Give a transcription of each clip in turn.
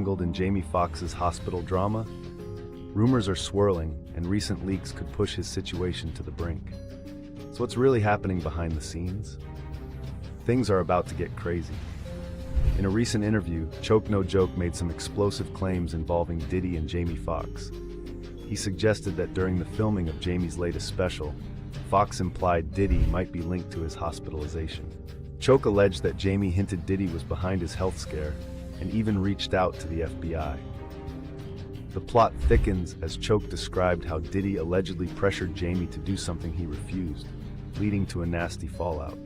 entangled in Jamie Foxx's hospital drama? Rumors are swirling, and recent leaks could push his situation to the brink. So what's really happening behind the scenes? Things are about to get crazy. In a recent interview, Choke No Joke made some explosive claims involving Diddy and Jamie Foxx. He suggested that during the filming of Jamie's latest special, Foxx implied Diddy might be linked to his hospitalization. Choke alleged that Jamie hinted Diddy was behind his health scare and even reached out to the FBI. The plot thickens as Choke described how Diddy allegedly pressured Jamie to do something he refused, leading to a nasty fallout.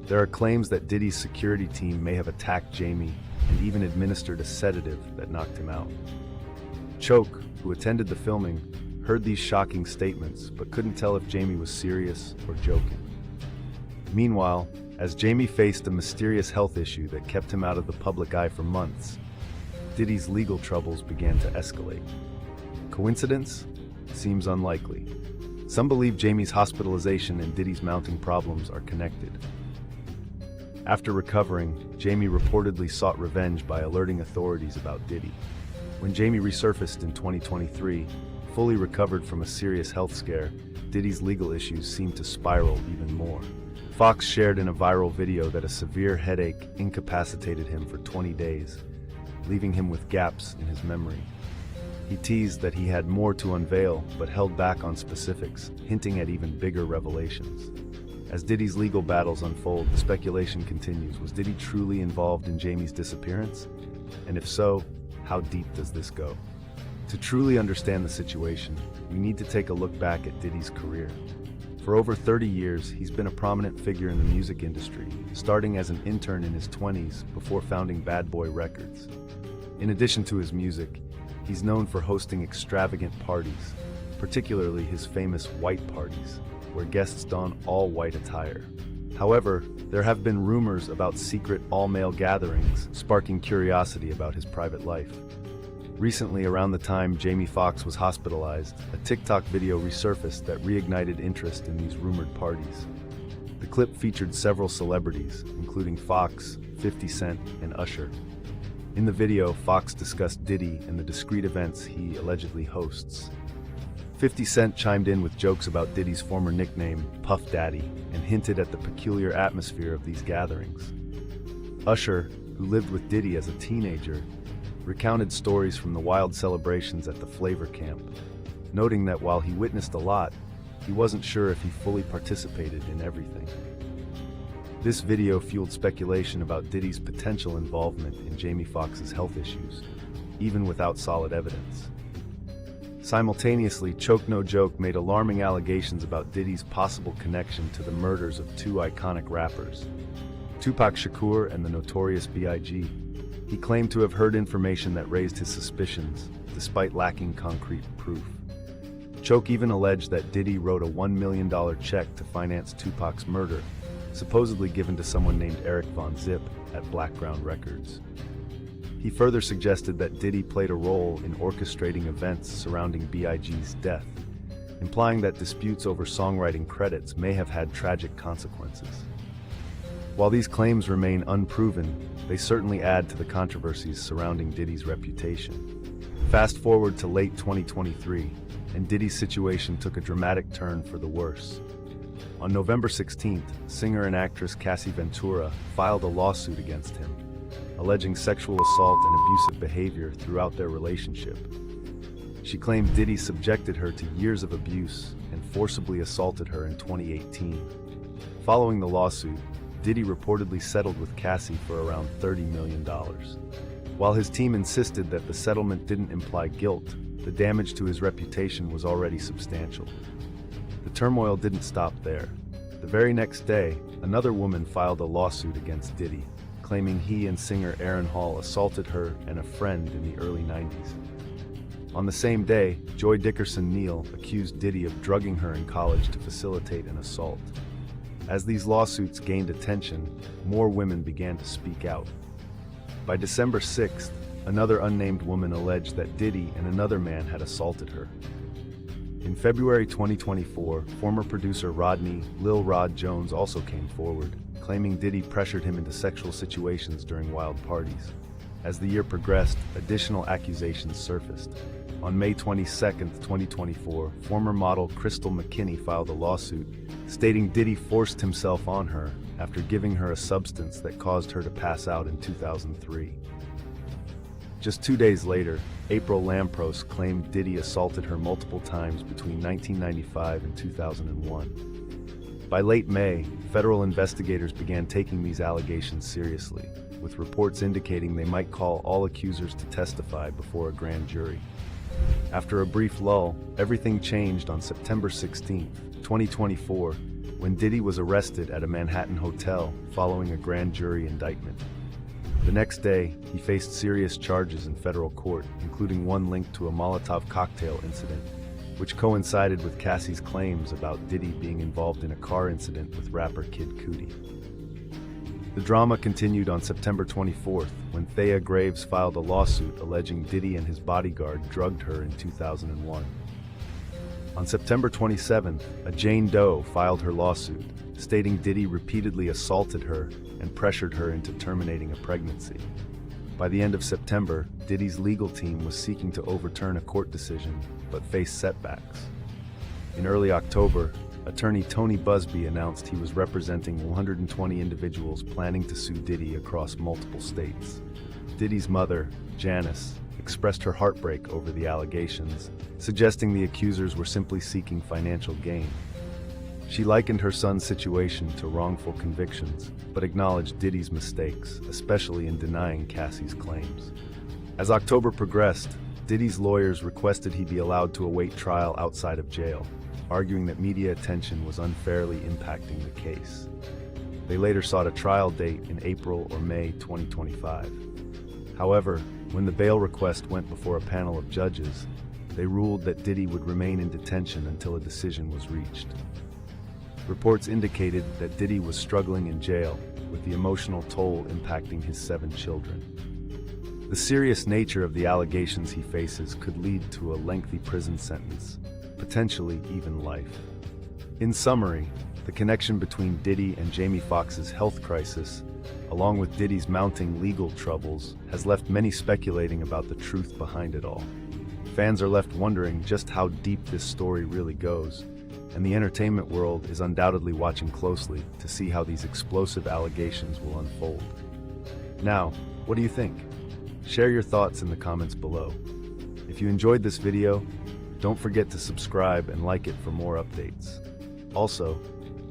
There are claims that Diddy's security team may have attacked Jamie and even administered a sedative that knocked him out. Choke, who attended the filming, heard these shocking statements but couldn't tell if Jamie was serious or joking. Meanwhile, as Jamie faced a mysterious health issue that kept him out of the public eye for months, Diddy's legal troubles began to escalate. Coincidence? Seems unlikely. Some believe Jamie's hospitalization and Diddy's mounting problems are connected. After recovering, Jamie reportedly sought revenge by alerting authorities about Diddy. When Jamie resurfaced in 2023, fully recovered from a serious health scare, Diddy's legal issues seemed to spiral even more. Foxx shared in a viral video that a severe headache incapacitated him for 20 days, leaving him with gaps in his memory. He teased that he had more to unveil, but held back on specifics, hinting at even bigger revelations. As Diddy's legal battles unfold, the speculation continues. Was Diddy truly involved in Jamie's disappearance? And if so, how deep does this go? To truly understand the situation, we need to take a look back at Diddy's career. For over 30 years, he's been a prominent figure in the music industry, starting as an intern in his 20s before founding Bad Boy Records. In addition to his music, he's known for hosting extravagant parties, particularly his famous white parties, where guests don all-white attire. However, there have been rumors about secret all-male gatherings, sparking curiosity about his private life. Recently, around the time Jamie Foxx was hospitalized, a TikTok video resurfaced that reignited interest in these rumored parties. The clip featured several celebrities, including Foxx, 50 Cent, and Usher. In the video, Foxx discussed Diddy and the discreet events he allegedly hosts. 50 Cent chimed in with jokes about Diddy's former nickname, Puff Daddy, and hinted at the peculiar atmosphere of these gatherings. Usher, who lived with Diddy as a teenager, recounted stories from the wild celebrations at the Flavor Camp, noting that while he witnessed a lot, he wasn't sure if he fully participated in everything. This video fueled speculation about Diddy's potential involvement in Jamie Foxx's health issues, even without solid evidence. Simultaneously, Choke No Joke made alarming allegations about Diddy's possible connection to the murders of two iconic rappers, Tupac Shakur and the Notorious B.I.G. He claimed to have heard information that raised his suspicions, despite lacking concrete proof. Choke even alleged that Diddy wrote a $1 million check to finance Tupac's murder, supposedly given to someone named Eric Von Zip at Blackground Records. He further suggested that Diddy played a role in orchestrating events surrounding B.I.G.'s death, implying that disputes over songwriting credits may have had tragic consequences. While these claims remain unproven, they certainly add to the controversies surrounding Diddy's reputation. Fast forward to late 2023, and Diddy's situation took a dramatic turn for the worse. On November 16th, singer and actress Cassie Ventura filed a lawsuit against him, alleging sexual assault and abusive behavior throughout their relationship. She claimed Diddy subjected her to years of abuse and forcibly assaulted her in 2018. Following the lawsuit, Diddy reportedly settled with Cassie for around $30 million. While his team insisted that the settlement didn't imply guilt, the damage to his reputation was already substantial. The turmoil didn't stop there. The very next day, another woman filed a lawsuit against Diddy, claiming he and singer Aaron Hall assaulted her and a friend in the early 90s. On the same day, Joy Dickerson-Neal accused Diddy of drugging her in college to facilitate an assault. As these lawsuits gained attention, more women began to speak out. By December 6th, another unnamed woman alleged that Diddy and another man had assaulted her. In February 2024, former producer Rodney Lil Rod Jones also came forward, claiming Diddy pressured him into sexual situations during wild parties. As the year progressed, additional accusations surfaced. On May 22, 2024, former model Crystal McKinney filed a lawsuit stating Diddy forced himself on her after giving her a substance that caused her to pass out in 2003. Just 2 days later, April Lampros claimed Diddy assaulted her multiple times between 1995 and 2001. By late May, federal investigators began taking these allegations seriously, with reports indicating they might call all accusers to testify before a grand jury. After a brief lull, everything changed on September 16, 2024, when Diddy was arrested at a Manhattan hotel following a grand jury indictment. The next day, he faced serious charges in federal court, including one linked to a Molotov cocktail incident, which coincided with Cassie's claims about Diddy being involved in a car incident with rapper Kid Cudi. The drama continued on September 24th, when Thea Graves filed a lawsuit alleging Diddy and his bodyguard drugged her in 2001. On September 27th, a Jane Doe filed her lawsuit, stating Diddy repeatedly assaulted her and pressured her into terminating a pregnancy. By the end of September, Diddy's legal team was seeking to overturn a court decision, but faced setbacks. In early October, attorney Tony Busby announced he was representing 120 individuals planning to sue Diddy across multiple states. Diddy's mother, Janice, expressed her heartbreak over the allegations, suggesting the accusers were simply seeking financial gain. She likened her son's situation to wrongful convictions, but acknowledged Diddy's mistakes, especially in denying Cassie's claims. As October progressed, Diddy's lawyers requested he be allowed to await trial outside of jail, arguing that media attention was unfairly impacting the case. They later sought a trial date in April or May 2025. However, when the bail request went before a panel of judges, they ruled that Diddy would remain in detention until a decision was reached. Reports indicated that Diddy was struggling in jail, with the emotional toll impacting his 7 children. The serious nature of the allegations he faces could lead to a lengthy prison sentence, potentially even life. In summary, the connection between Diddy and Jamie Foxx's health crisis, along with Diddy's mounting legal troubles, has left many speculating about the truth behind it all. Fans are left wondering just how deep this story really goes, and the entertainment world is undoubtedly watching closely to see how these explosive allegations will unfold. Now, what do you think? Share your thoughts in the comments below. If you enjoyed this video, don't forget to subscribe and like it for more updates. Also,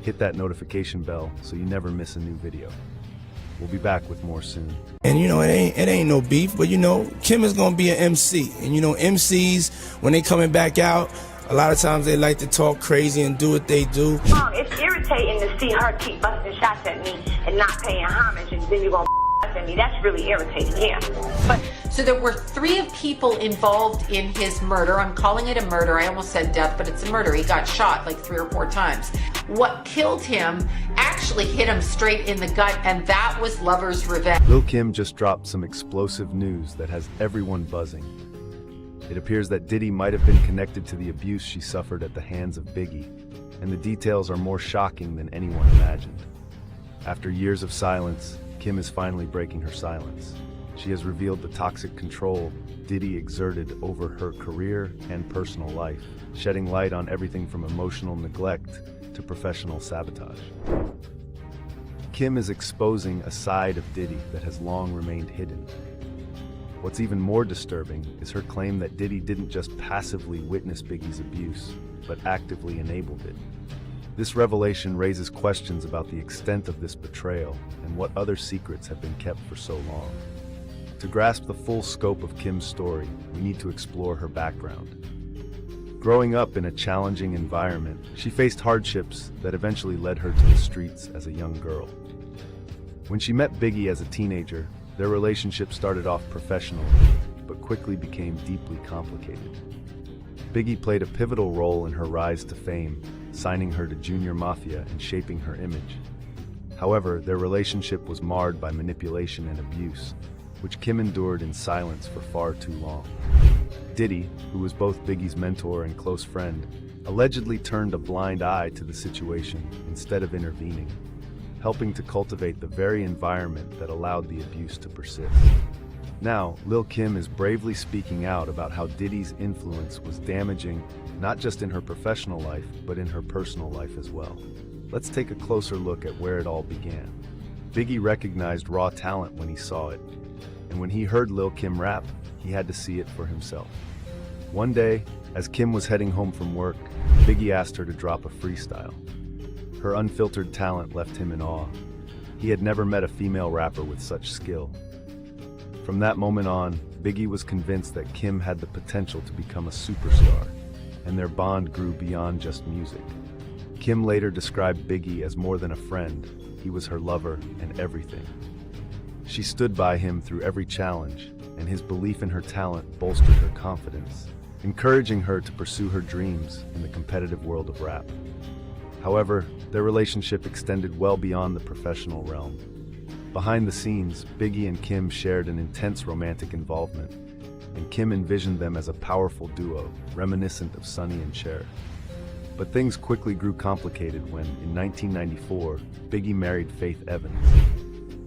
hit that notification bell so you never miss a new video. We'll be back with more soon. And you know, it ain't no beef, but you know, Kim is gonna be an MC. And you know, MCs, when they coming back out, a lot of times they like to talk crazy and do what they do. It's irritating to see her keep busting shots at me and not paying homage, and then you're gonna at me. That's really irritating, yeah. But so there were 3 people involved in his murder. I'm calling it a murder. I almost said death, but it's a murder. He got shot like 3 or 4 times. What killed him actually hit him straight in the gut, and that was lover's revenge. Lil Kim just dropped some explosive news that has everyone buzzing. It appears that Diddy might have been connected to the abuse she suffered at the hands of Biggie, and the details are more shocking than anyone imagined. After years of silence, Kim is finally breaking her silence. She has revealed the toxic control Diddy exerted over her career and personal life, shedding light on everything from emotional neglect to professional sabotage. Kim is exposing a side of Diddy that has long remained hidden. What's even more disturbing is her claim that Diddy didn't just passively witness Biggie's abuse, but actively enabled it. This revelation raises questions about the extent of this betrayal and what other secrets have been kept for so long. To grasp the full scope of Kim's story, we need to explore her background. Growing up in a challenging environment, she faced hardships that eventually led her to the streets as a young girl. When she met Biggie as a teenager, their relationship started off professionally, but quickly became deeply complicated. Biggie played a pivotal role in her rise to fame, signing her to Junior Mafia and shaping her image. However, their relationship was marred by manipulation and abuse, which Kim endured in silence for far too long. Diddy, who was both Biggie's mentor and close friend, allegedly turned a blind eye to the situation instead of intervening, helping to cultivate the very environment that allowed the abuse to persist. Now, Lil Kim is bravely speaking out about how Diddy's influence was damaging, not just in her professional life, but in her personal life as well. Let's take a closer look at where it all began. Biggie recognized raw talent when he saw it, and when he heard Lil Kim rap, he had to see it for himself. One day, as Kim was heading home from work, Biggie asked her to drop a freestyle. Her unfiltered talent left him in awe. He had never met a female rapper with such skill. From that moment on, Biggie was convinced that Kim had the potential to become a superstar, and their bond grew beyond just music. Kim later described Biggie as more than a friend. He was her lover and everything. She stood by him through every challenge, and his belief in her talent bolstered her confidence, encouraging her to pursue her dreams in the competitive world of rap. However, their relationship extended well beyond the professional realm. Behind the scenes, Biggie and Kim shared an intense romantic involvement, and Kim envisioned them as a powerful duo, reminiscent of Sonny and Cher. But things quickly grew complicated when, in 1994, Biggie married Faith Evans.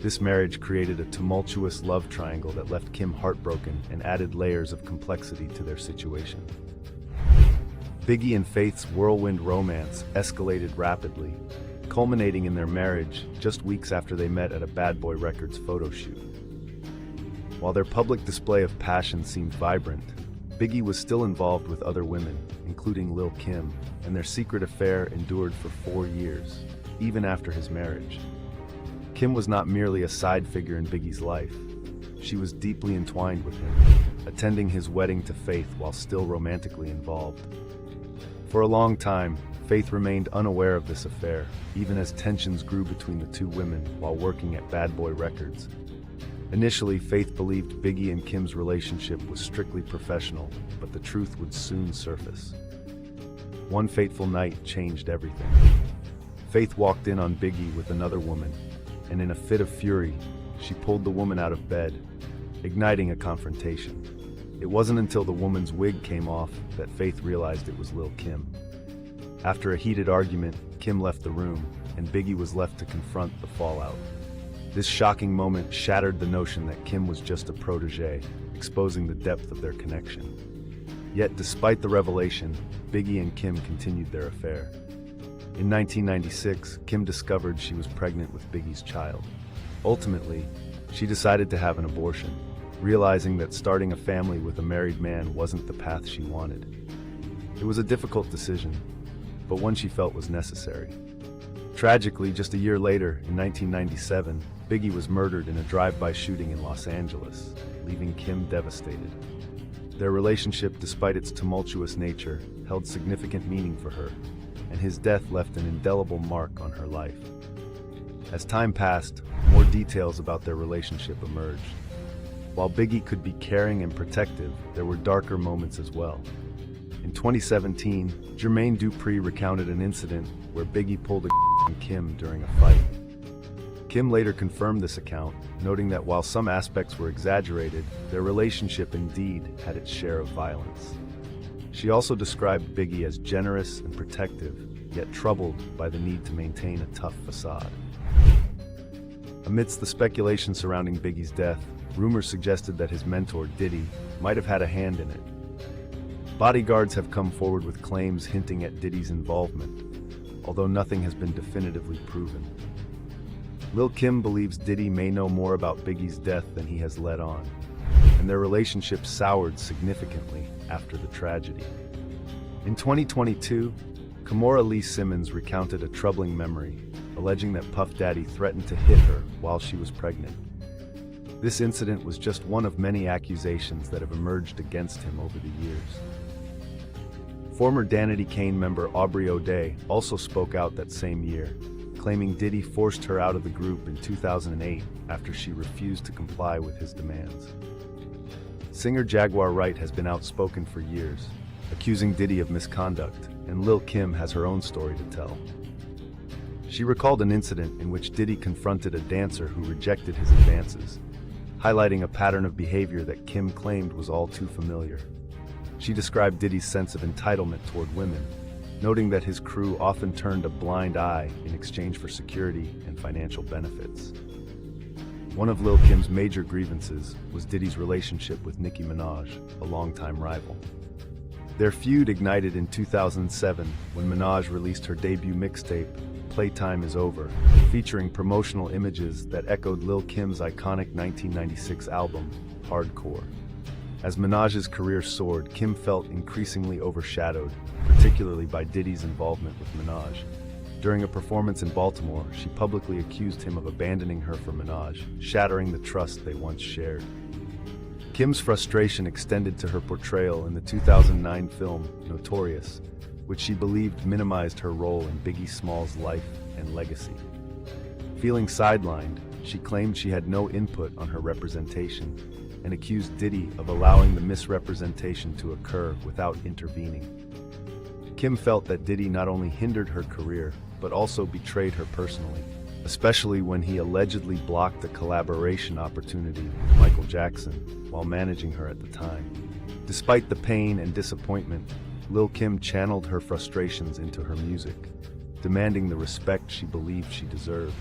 This marriage created a tumultuous love triangle that left Kim heartbroken and added layers of complexity to their situation. Biggie and Faith's whirlwind romance escalated rapidly, culminating in their marriage just weeks after they met at a Bad Boy Records photo shoot. While their public display of passion seemed vibrant, Biggie was still involved with other women, including Lil Kim, and their secret affair endured for 4 years, even after his marriage. Kim was not merely a side figure in Biggie's life. She was deeply entwined with him, attending his wedding to Faith while still romantically involved. For a long time, Faith remained unaware of this affair, even as tensions grew between the two women while working at Bad Boy Records. Initially, Faith believed Biggie and Kim's relationship was strictly professional, but the truth would soon surface. One fateful night changed everything. Faith walked in on Biggie with another woman, and in a fit of fury, she pulled the woman out of bed, igniting a confrontation. It wasn't until the woman's wig came off that Faith realized it was Lil Kim. After a heated argument, Kim left the room, and Biggie was left to confront the fallout. This shocking moment shattered the notion that Kim was just a protege, exposing the depth of their connection. Yet, despite the revelation, Biggie and Kim continued their affair. In 1996, Kim discovered she was pregnant with Biggie's child. Ultimately, she decided to have an abortion, realizing that starting a family with a married man wasn't the path she wanted. It was a difficult decision, but one she felt was necessary. Tragically, just a year later, in 1997, Biggie was murdered in a drive-by shooting in Los Angeles, leaving Kim devastated. Their relationship, despite its tumultuous nature, held significant meaning for her, and his death left an indelible mark on her life. As time passed, more details about their relationship emerged. While Biggie could be caring and protective, there were darker moments as well. In 2017, Jermaine Dupri recounted an incident where Biggie pulled a on Kim during a fight. Kim later confirmed this account, noting that while some aspects were exaggerated, their relationship indeed had its share of violence. She also described Biggie as generous and protective, yet troubled by the need to maintain a tough facade. Amidst the speculation surrounding Biggie's death, rumors suggested that his mentor, Diddy, might have had a hand in it. Bodyguards have come forward with claims hinting at Diddy's involvement, although nothing has been definitively proven. Lil Kim believes Diddy may know more about Biggie's death than he has let on, and their relationship soured significantly after the tragedy. In 2022, Kimora Lee Simmons recounted a troubling memory, alleging that Puff Daddy threatened to hit her while she was pregnant. This incident was just one of many accusations that have emerged against him over the years. Former Danity Kane member Aubrey O'Day also spoke out that same year, claiming Diddy forced her out of the group in 2008 after she refused to comply with his demands. Singer Jaguar Wright has been outspoken for years, accusing Diddy of misconduct, and Lil Kim has her own story to tell. She recalled an incident in which Diddy confronted a dancer who rejected his advances, highlighting a pattern of behavior that Kim claimed was all too familiar. She described Diddy's sense of entitlement toward women, noting that his crew often turned a blind eye in exchange for security and financial benefits. One of Lil Kim's major grievances was Diddy's relationship with Nicki Minaj, a longtime rival. Their feud ignited in 2007 when Minaj released her debut mixtape, Playtime Is Over, featuring promotional images that echoed Lil Kim's iconic 1996 album, Hardcore. As Minaj's career soared, Kim felt increasingly overshadowed, particularly by Diddy's involvement with Minaj. During a performance in Baltimore, she publicly accused him of abandoning her for Minaj, shattering the trust they once shared. Kim's frustration extended to her portrayal in the 2009 film Notorious, which she believed minimized her role in Biggie Smalls' life and legacy. Feeling sidelined, she claimed she had no input on her representation and accused Diddy of allowing the misrepresentation to occur without intervening. Kim felt that Diddy not only hindered her career, but also betrayed her personally, especially when he allegedly blocked a collaboration opportunity with Michael Jackson while managing her at the time. Despite the pain and disappointment, Lil Kim channeled her frustrations into her music, demanding the respect she believed she deserved.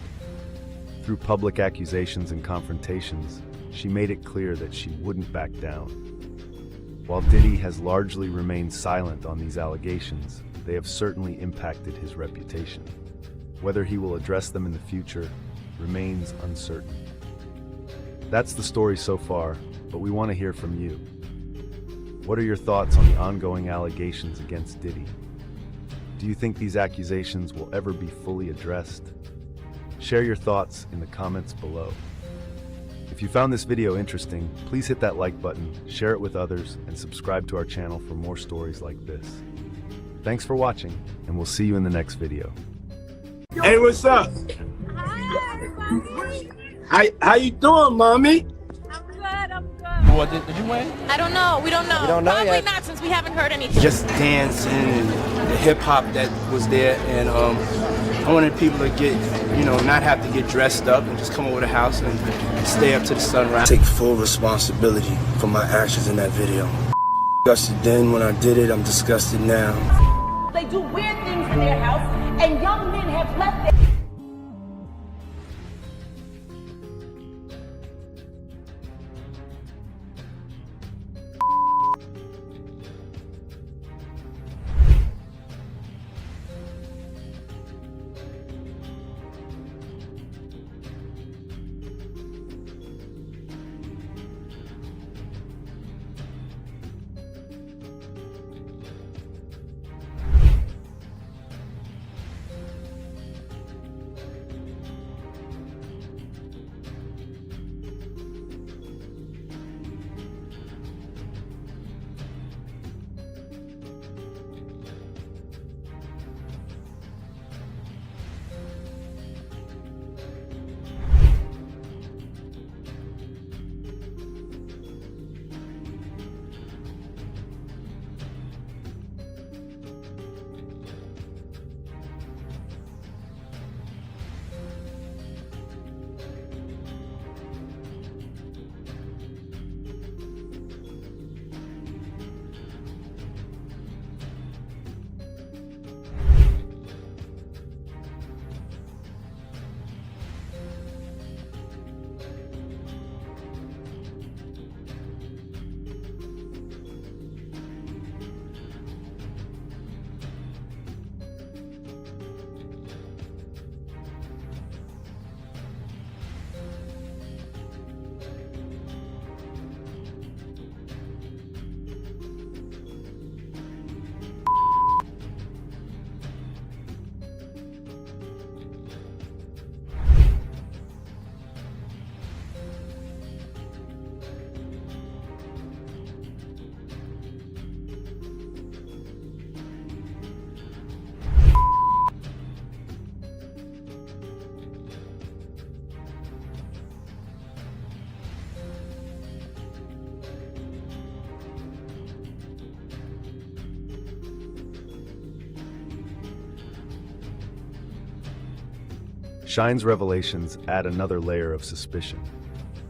Through public accusations and confrontations, she made it clear that she wouldn't back down. While Diddy has largely remained silent on these allegations, they have certainly impacted his reputation. Whether he will address them in the future remains uncertain. That's the story so far, but we want to hear from you. What are your thoughts on the ongoing allegations against Diddy? Do you think these accusations will ever be fully addressed? Share your thoughts in the comments below. If you found this video interesting, please hit that like button, share it with others, and subscribe to our channel for more stories like this. Thanks for watching, and we'll see you in the next video. Hey, what's up? Hi, mommy. How you doing, mommy? I'm good. I'm good. What did you win? I don't know. We don't know. We don't know Probably yet. not, since we haven't heard anything. Just dancing and the hip hop that was there, and I wanted people to get, not have to get dressed up and just come over the house and stay up to the sunrise. Take full responsibility for my actions in that video. Disgusted then when I did it, I'm disgusted now. They do weird things in their house, and young men have left it. Shine's revelations add another layer of suspicion.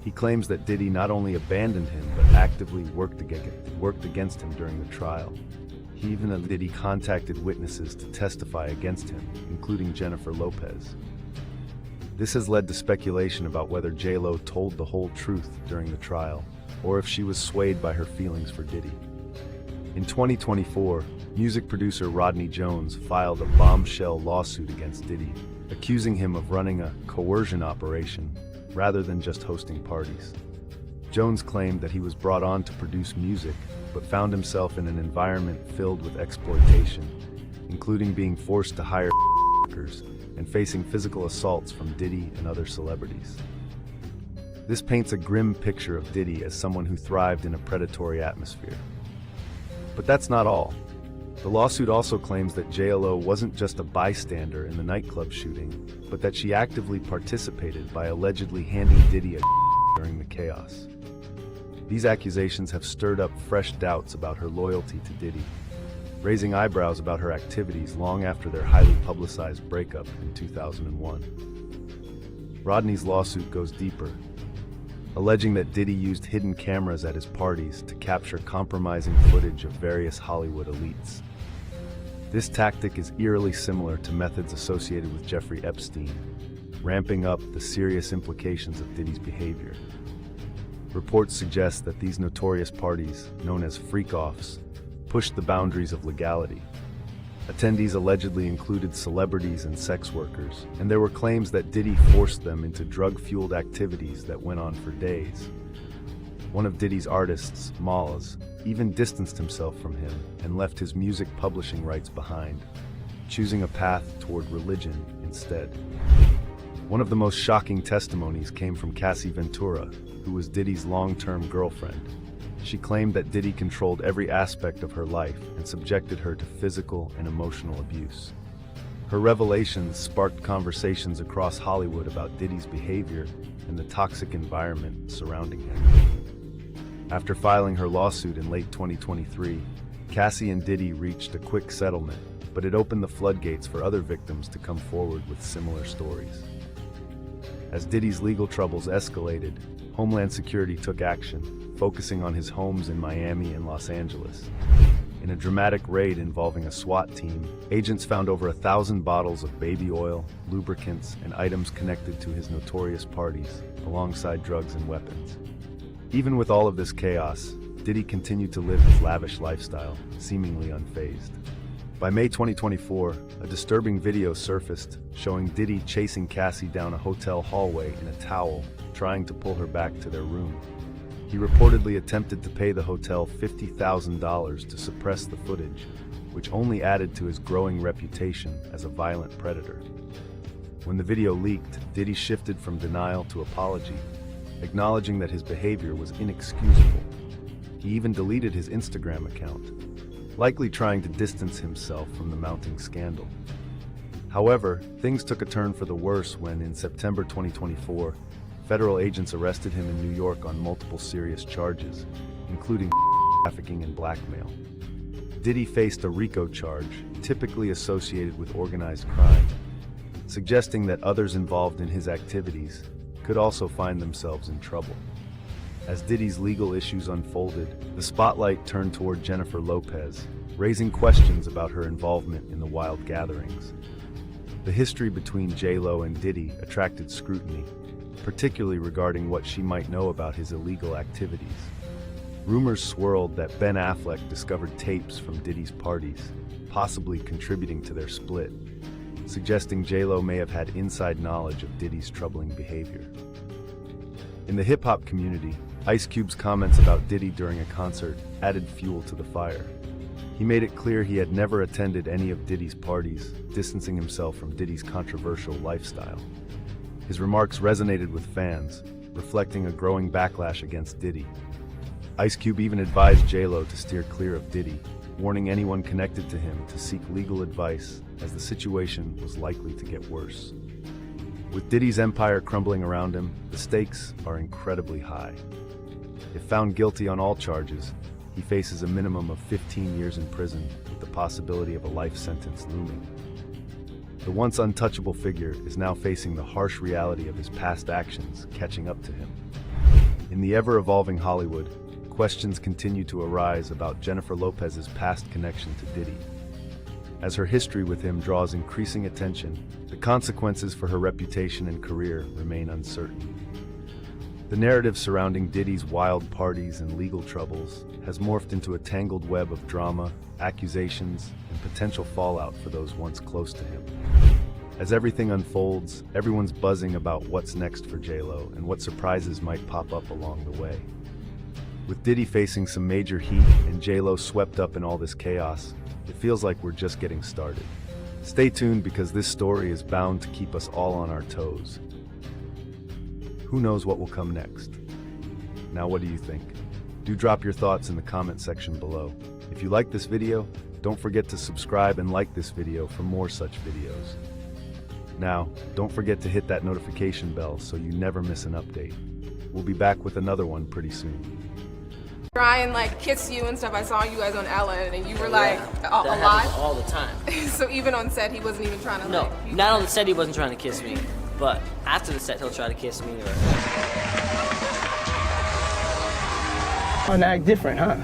He claims that Diddy not only abandoned him, but actively worked against him during the trial. He even admitted Diddy contacted witnesses to testify against him, including Jennifer Lopez. This has led to speculation about whether J.Lo told the whole truth during the trial, or if she was swayed by her feelings for Diddy. In 2024, music producer Rodney Jones filed a Bombshell lawsuit against Diddy, accusing him of running a coercion operation rather than just hosting parties. Jones claimed that he was brought on to produce music, but found himself in an environment filled with exploitation, including being forced to hire workers and facing physical assaults from Diddy and other celebrities. This paints a grim picture of Diddy as someone who thrived in a predatory atmosphere. But that's not all. The lawsuit also claims that J.Lo wasn't just a bystander in the nightclub shooting, but that she actively participated by allegedly handing Diddy a during the chaos. These accusations have stirred up fresh doubts about her loyalty to Diddy, raising eyebrows about her activities long after their highly publicized breakup in 2001. Rodney's lawsuit goes deeper, alleging that Diddy used hidden cameras at his parties to capture compromising footage of various Hollywood elites. This tactic is eerily similar to methods associated with Jeffrey Epstein, ramping up the serious implications of Diddy's behavior. Reports suggest that these notorious parties, known as freak-offs, pushed the boundaries of legality. Attendees allegedly included celebrities and sex workers, and there were claims that Diddy forced them into drug-fueled activities that went on for days. One of Diddy's artists, Moz, even distanced himself from him and left his music publishing rights behind, choosing a path toward religion instead. One of the most shocking testimonies came from Cassie Ventura, who was Diddy's long-term girlfriend. She claimed that Diddy controlled every aspect of her life and subjected her to physical and emotional abuse. Her revelations sparked conversations across Hollywood about Diddy's behavior and the toxic environment surrounding him. After filing her lawsuit in late 2023, Cassie and Diddy reached a quick settlement, but it opened the floodgates for other victims to come forward with similar stories. As Diddy's legal troubles escalated, Homeland Security took action, focusing on his homes in Miami and Los Angeles. In a dramatic raid involving a SWAT team, agents found over 1,000 bottles of baby oil, lubricants, and items connected to his notorious parties, alongside drugs and weapons. Even with all of this chaos, Diddy continued to live his lavish lifestyle, seemingly unfazed. By May 2024, a disturbing video surfaced showing Diddy chasing Cassie down a hotel hallway in a towel, trying to pull her back to their room. He reportedly attempted to pay the hotel $50,000 to suppress the footage, which only added to his growing reputation as a violent predator. When the video leaked, Diddy shifted from denial to apology, acknowledging that his behavior was inexcusable. He even deleted his Instagram account, likely trying to distance himself from the mounting scandal. However, things took a turn for the worse when, in September 2024, federal agents arrested him in New York on multiple serious charges, including trafficking and blackmail. Diddy faced a RICO charge, typically associated with organized crime, suggesting that others involved in his activities could also find themselves in trouble. As Diddy's legal issues unfolded, the spotlight turned toward Jennifer Lopez, raising questions about her involvement in the wild gatherings. The history between J.Lo and Diddy attracted scrutiny, particularly regarding what she might know about his illegal activities. Rumors swirled that Ben Affleck discovered tapes from Diddy's parties, possibly contributing to their split, suggesting J.Lo may have had inside knowledge of Diddy's troubling behavior. In the hip-hop community, Ice Cube's comments about Diddy during a concert added fuel to the fire. He made it clear he had never attended any of Diddy's parties, distancing himself from Diddy's controversial lifestyle. His remarks resonated with fans, reflecting a growing backlash against Diddy. Ice Cube even advised J.Lo to steer clear of Diddy, warning anyone connected to him to seek legal advice as the situation was likely to get worse. With Diddy's empire crumbling around him, the stakes are incredibly high. If found guilty on all charges, he faces a minimum of 15 years in prison with the possibility of a life sentence looming. The once untouchable figure is now facing the harsh reality of his past actions catching up to him. In the ever-evolving Hollywood, questions continue to arise about Jennifer Lopez's past connection to Diddy. As her history with him draws increasing attention, the consequences for her reputation and career remain uncertain. The narrative surrounding Diddy's wild parties and legal troubles has morphed into a tangled web of drama, accusations, and potential fallout for those once close to him. As everything unfolds, everyone's buzzing about what's next for J.Lo and what surprises might pop up along the way. With Diddy facing some major heat and J.Lo swept up in all this chaos, it feels like we're just getting started. Stay tuned because this story is bound to keep us all on our toes. Who knows what will come next? Now, what do you think? Do drop your thoughts in the comment section below. If you like this video, don't forget to subscribe and like this video for more such videos. Now, don't forget to hit that notification bell so you never miss an update. We'll be back with another one pretty soon. Try and like kiss you and stuff. I saw you guys on Ellen and you were like that alive happens all the time. So even on set he wasn't even trying to No, like not on the set he wasn't trying to kiss me, but after the set he'll try to kiss me or... And act different, huh?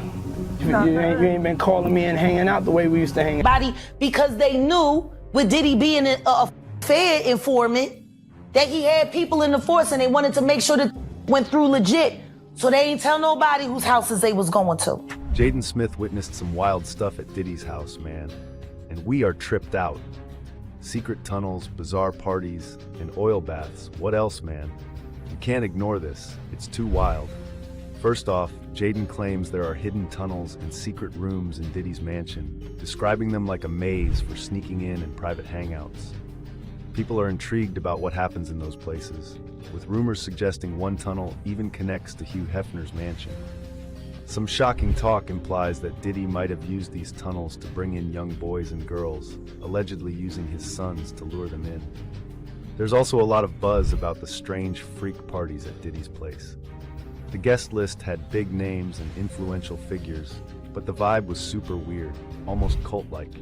You ain't been calling me and hanging out the way we used to hang out. Body because they knew with Diddy being a Fed informant that he had people in the force and they wanted to make sure that went through legit. So they ain't tell nobody whose houses they was going to. Jaden Smith witnessed some wild stuff at Diddy's house, man. And we are tripped out. Secret tunnels, bizarre parties, and oil baths. What else, man? You can't ignore this. It's too wild. First off, Jaden claims there are hidden tunnels and secret rooms in Diddy's mansion, describing them like a maze for sneaking in and private hangouts. People are intrigued about what happens in those places, with rumors suggesting one tunnel even connects to Hugh Hefner's mansion. Some shocking talk implies that Diddy might have used these tunnels to bring in young boys and girls, allegedly using his sons to lure them in. There's also a lot of buzz about the strange freak parties at Diddy's place. The guest list had big names and influential figures, but the vibe was super weird, almost cult-like.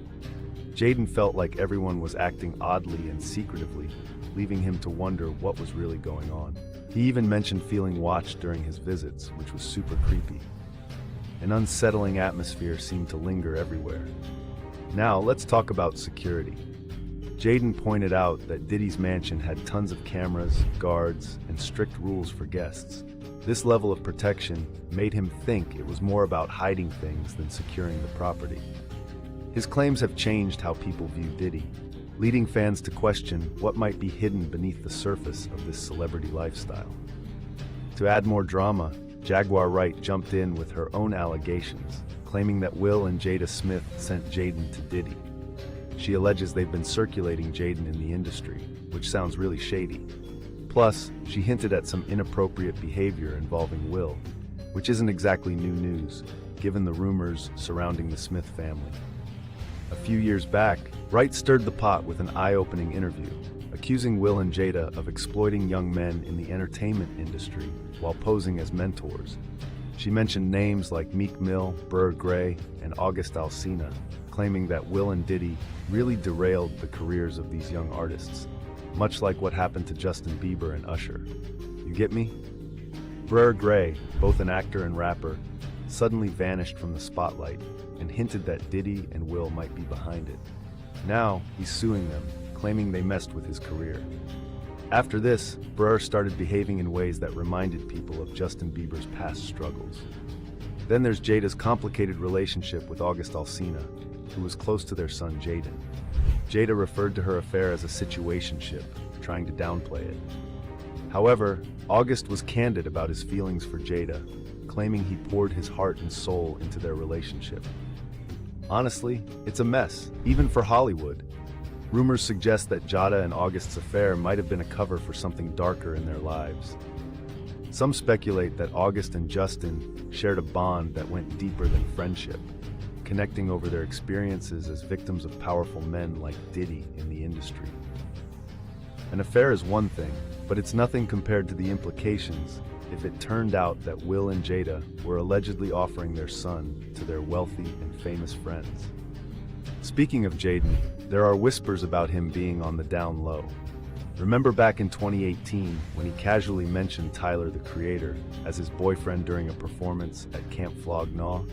Jaden felt like everyone was acting oddly and secretively, leaving him to wonder what was really going on. He even mentioned feeling watched during his visits, which was super creepy. An unsettling atmosphere seemed to linger everywhere. Now, let's talk about security. Jaden pointed out that Diddy's mansion had tons of cameras, guards, and strict rules for guests. This level of protection made him think it was more about hiding things than securing the property. His claims have changed how people view Diddy, leading fans to question what might be hidden beneath the surface of this celebrity lifestyle. To add more drama, Jaguar Wright jumped in with her own allegations, claiming that Will and Jada Smith sent Jaden to Diddy. She alleges they've been circulating Jaden in the industry, which sounds really shady. Plus, she hinted at some inappropriate behavior involving Will, which isn't exactly new news, given the rumors surrounding the Smith family. A few years back, Wright stirred the pot with an eye-opening interview, accusing Will and Jada of exploiting young men in the entertainment industry while posing as mentors. She mentioned names like Meek Mill, Burr Gray, and August Alsina, claiming that Will and Diddy really derailed the careers of these young artists, much like what happened to Justin Bieber and Usher. You get me? Burr Gray, both an actor and rapper, suddenly vanished from the spotlight and hinted that Diddy and Will might be behind it. Now, he's suing them, claiming they messed with his career. After this, Burr started behaving in ways that reminded people of Justin Bieber's past struggles. Then there's Jada's complicated relationship with August Alsina, who was close to their son Jaden. Jada referred to her affair as a situationship, trying to downplay it. However, August was candid about his feelings for Jada, claiming he poured his heart and soul into their relationship. Honestly, it's a mess, even for Hollywood. Rumors suggest that Jada and August's affair might have been a cover for something darker in their lives. Some speculate that August and Justin shared a bond that went deeper than friendship, connecting over their experiences as victims of powerful men like Diddy in the industry. An affair is one thing, but it's nothing compared to the implications if it turned out that Will and Jada were allegedly offering their son to their wealthy and famous friends. Speaking of Jaden, there are whispers about him being on the down low. Remember back in 2018 when he casually mentioned Tyler, the Creator, as his boyfriend during a performance at Camp Flog Gnaw?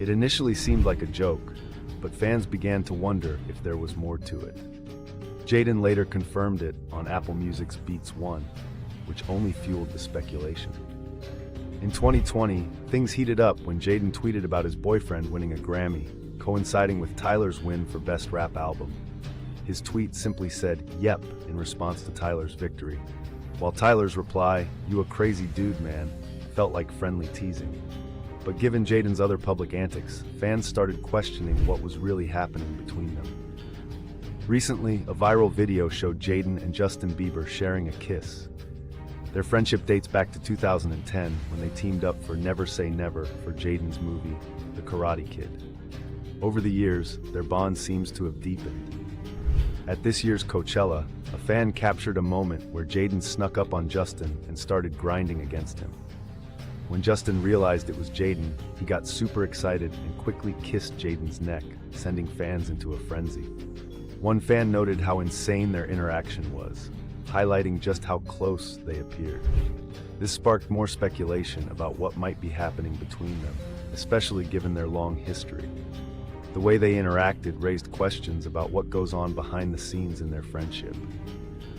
It initially seemed like a joke, but fans began to wonder if there was more to it. Jaden later confirmed it on Apple Music's Beats One, which only fueled the speculation. In 2020, things heated up when Jaden tweeted about his boyfriend winning a Grammy, coinciding with Tyler's win for Best Rap Album. His tweet simply said, "Yep," in response to Tyler's victory, while Tyler's reply, "You a crazy dude, man," felt like friendly teasing. But given Jaden's other public antics, fans started questioning what was really happening between them. Recently, a viral video showed Jaden and Justin Bieber sharing a kiss. Their friendship dates back to 2010 when they teamed up for Never Say Never for Jaden's movie, The Karate Kid. Over the years, their bond seems to have deepened. At this year's Coachella, a fan captured a moment where Jaden snuck up on Justin and started grinding against him. When Justin realized it was Jaden, he got super excited and quickly kissed Jaden's neck, sending fans into a frenzy. One fan noted how insane their interaction was, highlighting just how close they appeared. This sparked more speculation about what might be happening between them, especially given their long history. The way they interacted raised questions about what goes on behind the scenes in their friendship.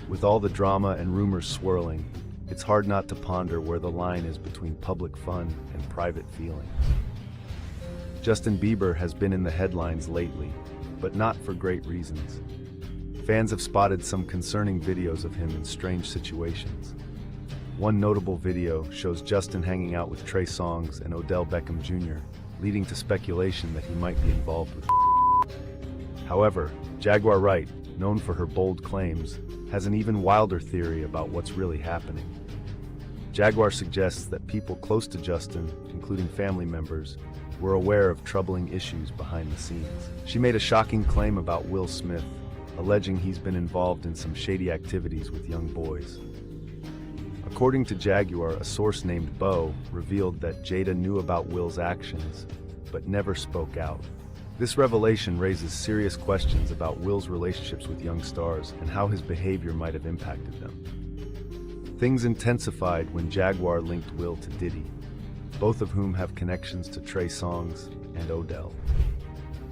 With all the drama and rumors swirling, it's hard not to ponder where the line is between public fun and private feelings. Justin Bieber has been in the headlines lately, but not for great reasons. Fans have spotted some concerning videos of him in strange situations. One notable video shows Justin hanging out with Trey Songz and Odell Beckham Jr., leading to speculation that he might be involved with. However, Jaguar Wright, known for her bold claims, has an even wilder theory about what's really happening. Jaguar suggests that people close to Justin, including family members, were aware of troubling issues behind the scenes. She made a shocking claim about Will Smith, alleging he's been involved in some shady activities with young boys. According to Jaguar, a source named Bo revealed that Jada knew about Will's actions, but never spoke out. This revelation raises serious questions about Will's relationships with young stars and how his behavior might have impacted them. Things intensified when Jaguar linked Will to Diddy, both of whom have connections to Trey Songz and Odell.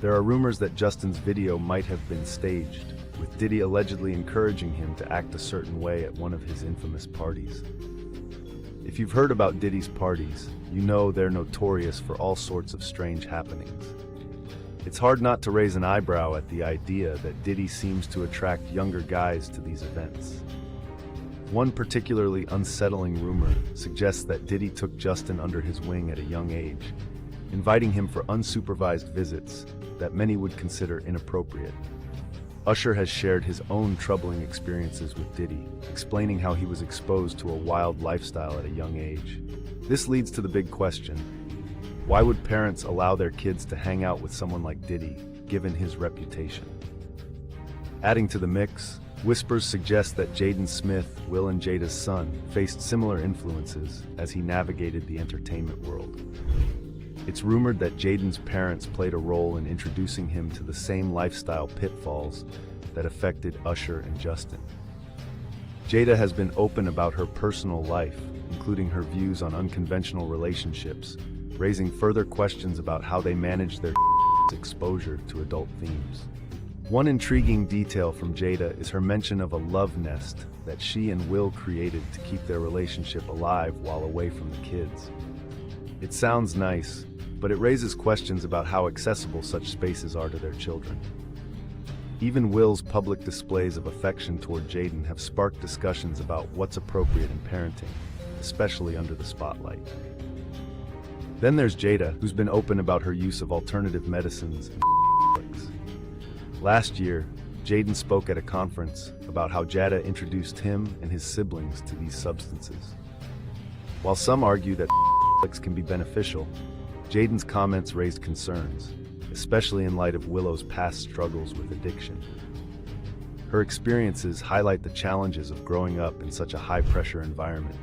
There are rumors that Justin's video might have been staged, with Diddy allegedly encouraging him to act a certain way at one of his infamous parties. If you've heard about Diddy's parties, you know they're notorious for all sorts of strange happenings. It's hard not to raise an eyebrow at the idea that Diddy seems to attract younger guys to these events. One particularly unsettling rumor suggests that Diddy took Justin under his wing at a young age, inviting him for unsupervised visits that many would consider inappropriate. Usher has shared his own troubling experiences with Diddy, explaining how he was exposed to a wild lifestyle at a young age. This leads to the big question: why would parents allow their kids to hang out with someone like Diddy, given his reputation? Adding to the mix, whispers suggest that Jaden Smith, Will and Jada's son, faced similar influences as he navigated the entertainment world. It's rumored that Jaden's parents played a role in introducing him to the same lifestyle pitfalls that affected Usher and Justin. Jada has been open about her personal life, including her views on unconventional relationships, raising further questions about how they manage their exposure to adult themes. One intriguing detail from Jada is her mention of a love nest that she and Will created to keep their relationship alive while away from the kids. It sounds nice, but it raises questions about how accessible such spaces are to their children. Even Will's public displays of affection toward Jaden have sparked discussions about what's appropriate in parenting, especially under the spotlight. Then there's Jada, who's been open about her use of alternative medicines and drugs. Last year, Jaden spoke at a conference about how Jada introduced him and his siblings to these substances. While some argue that can be beneficial, Jaden's comments raised concerns, especially in light of Willow's past struggles with addiction. Her experiences highlight the challenges of growing up in such a high-pressure environment.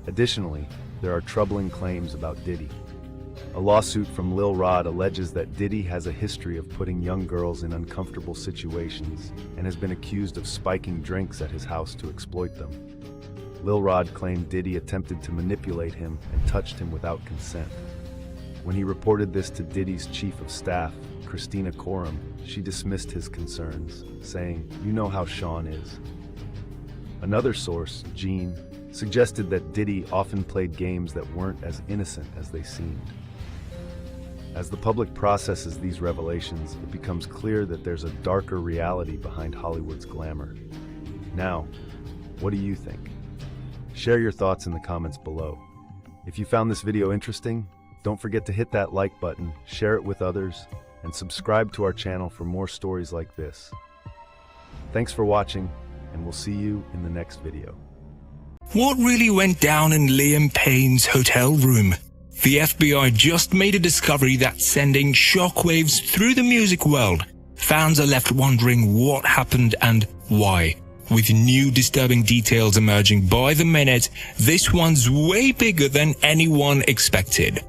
Additionally, there are troubling claims about Diddy. A lawsuit from Lil Rod alleges that Diddy has a history of putting young girls in uncomfortable situations and has been accused of spiking drinks at his house to exploit them. Lil Rod claimed Diddy attempted to manipulate him and touched him without consent. When he reported this to Diddy's chief of staff, Christina Coram, she dismissed his concerns, saying, "You know how Sean is." Another source, Jean, suggested that Diddy often played games that weren't as innocent as they seemed. As the public processes these revelations, it becomes clear that there's a darker reality behind Hollywood's glamour. Now, what do you think? Share your thoughts in the comments below. If you found this video interesting, don't forget to hit that like button, share it with others, and subscribe to our channel for more stories like this. Thanks for watching, and we'll see you in the next video. What really went down in Liam Payne's hotel room? The FBI just made a discovery that's sending shockwaves through the music world. Fans are left wondering what happened and why. With new disturbing details emerging by the minute, this one's way bigger than anyone expected.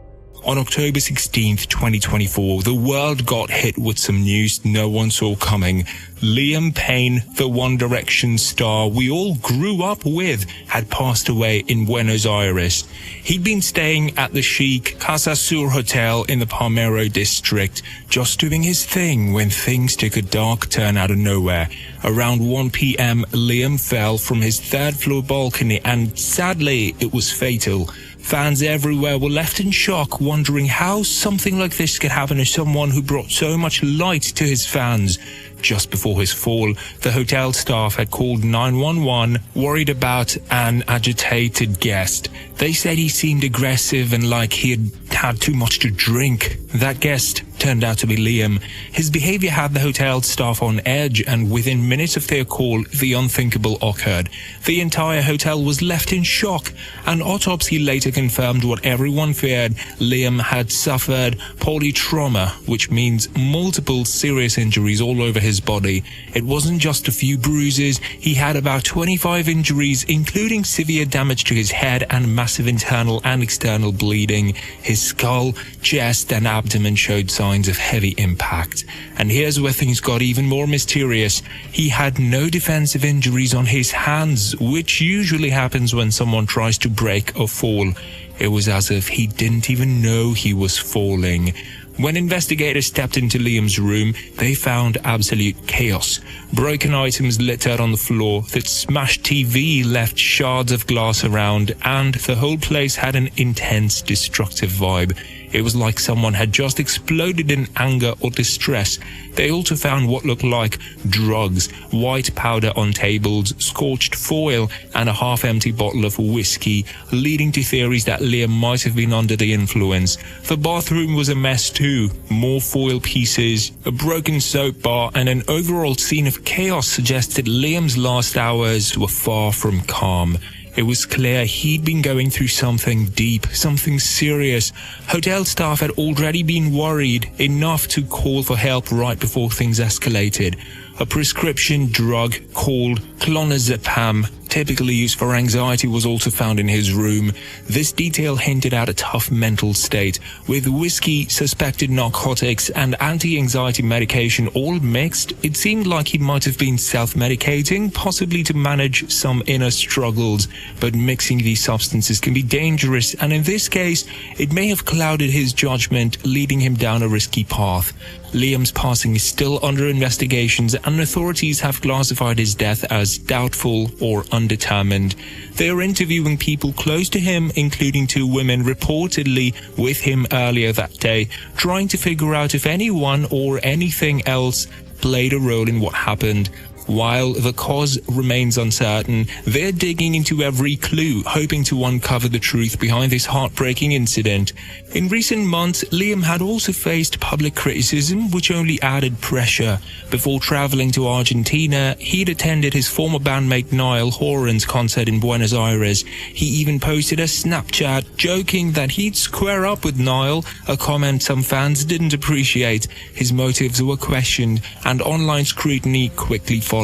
On October 16th, 2024, the world got hit with some news no one saw coming. Liam Payne, the One Direction star we all grew up with, had passed away in Buenos Aires. He'd been staying at the chic Casa Sur Hotel in the Palmero district, just doing his thing when things took a dark turn out of nowhere. Around 1 p.m., Liam fell from his third-floor balcony and, sadly, it was fatal. Fans everywhere were left in shock, wondering how something like this could happen to someone who brought so much light to his fans. Just before his fall, the hotel staff had called 911, worried about an agitated guest. They said he seemed aggressive and like he had had too much to drink. That guest turned out to be Liam. His behavior had the hotel staff on edge, and within minutes of their call, the unthinkable occurred. The entire hotel was left in shock. An autopsy later confirmed what everyone feared. Liam had suffered polytrauma, which means multiple serious injuries all over his body. It wasn't just a few bruises. He had about 25 injuries, including severe damage to his head and massive internal and external bleeding. His skull, chest, and abdomen showed signs of heavy impact. And here's where things got even more mysterious. He had no defensive injuries on his hands, which usually happens when someone tries to break or fall. It was as if he didn't even know he was falling. When investigators stepped into Liam's room, they found absolute chaos. Broken items littered on the floor, that smashed TV left shards of glass around, and the whole place had an intense, destructive vibe. It was like someone had just exploded in anger or distress. They also found what looked like drugs, white powder on tables, scorched foil, and a half-empty bottle of whiskey, leading to theories that Liam might have been under the influence. The bathroom was a mess too. More foil pieces, a broken soap bar, and an overall scene of chaos suggested Liam's last hours were far from calm. It was clear he'd been going through something deep, something serious. Hotel staff had already been worried enough to call for help right before things escalated. A prescription drug called clonazepam, typically used for anxiety, was also found in his room. This detail hinted at a tough mental state. With whiskey, suspected narcotics, and anti-anxiety medication all mixed, it seemed like he might have been self-medicating, possibly to manage some inner struggles. But mixing these substances can be dangerous, and in this case, it may have clouded his judgment, leading him down a risky path. Liam's passing is still under investigations, and authorities have classified his death as doubtful or undetermined. They are interviewing people close to him, including 2 women reportedly with him earlier that day, trying to figure out if anyone or anything else played a role in what happened. While the cause remains uncertain, they're digging into every clue, hoping to uncover the truth behind this heartbreaking incident. In recent months, Liam had also faced public criticism, which only added pressure. Before traveling to Argentina, he'd attended his former bandmate Niall Horan's concert in Buenos Aires. He even posted a Snapchat joking that he'd square up with Niall, a comment some fans didn't appreciate. His motives were questioned, and online scrutiny quickly followed.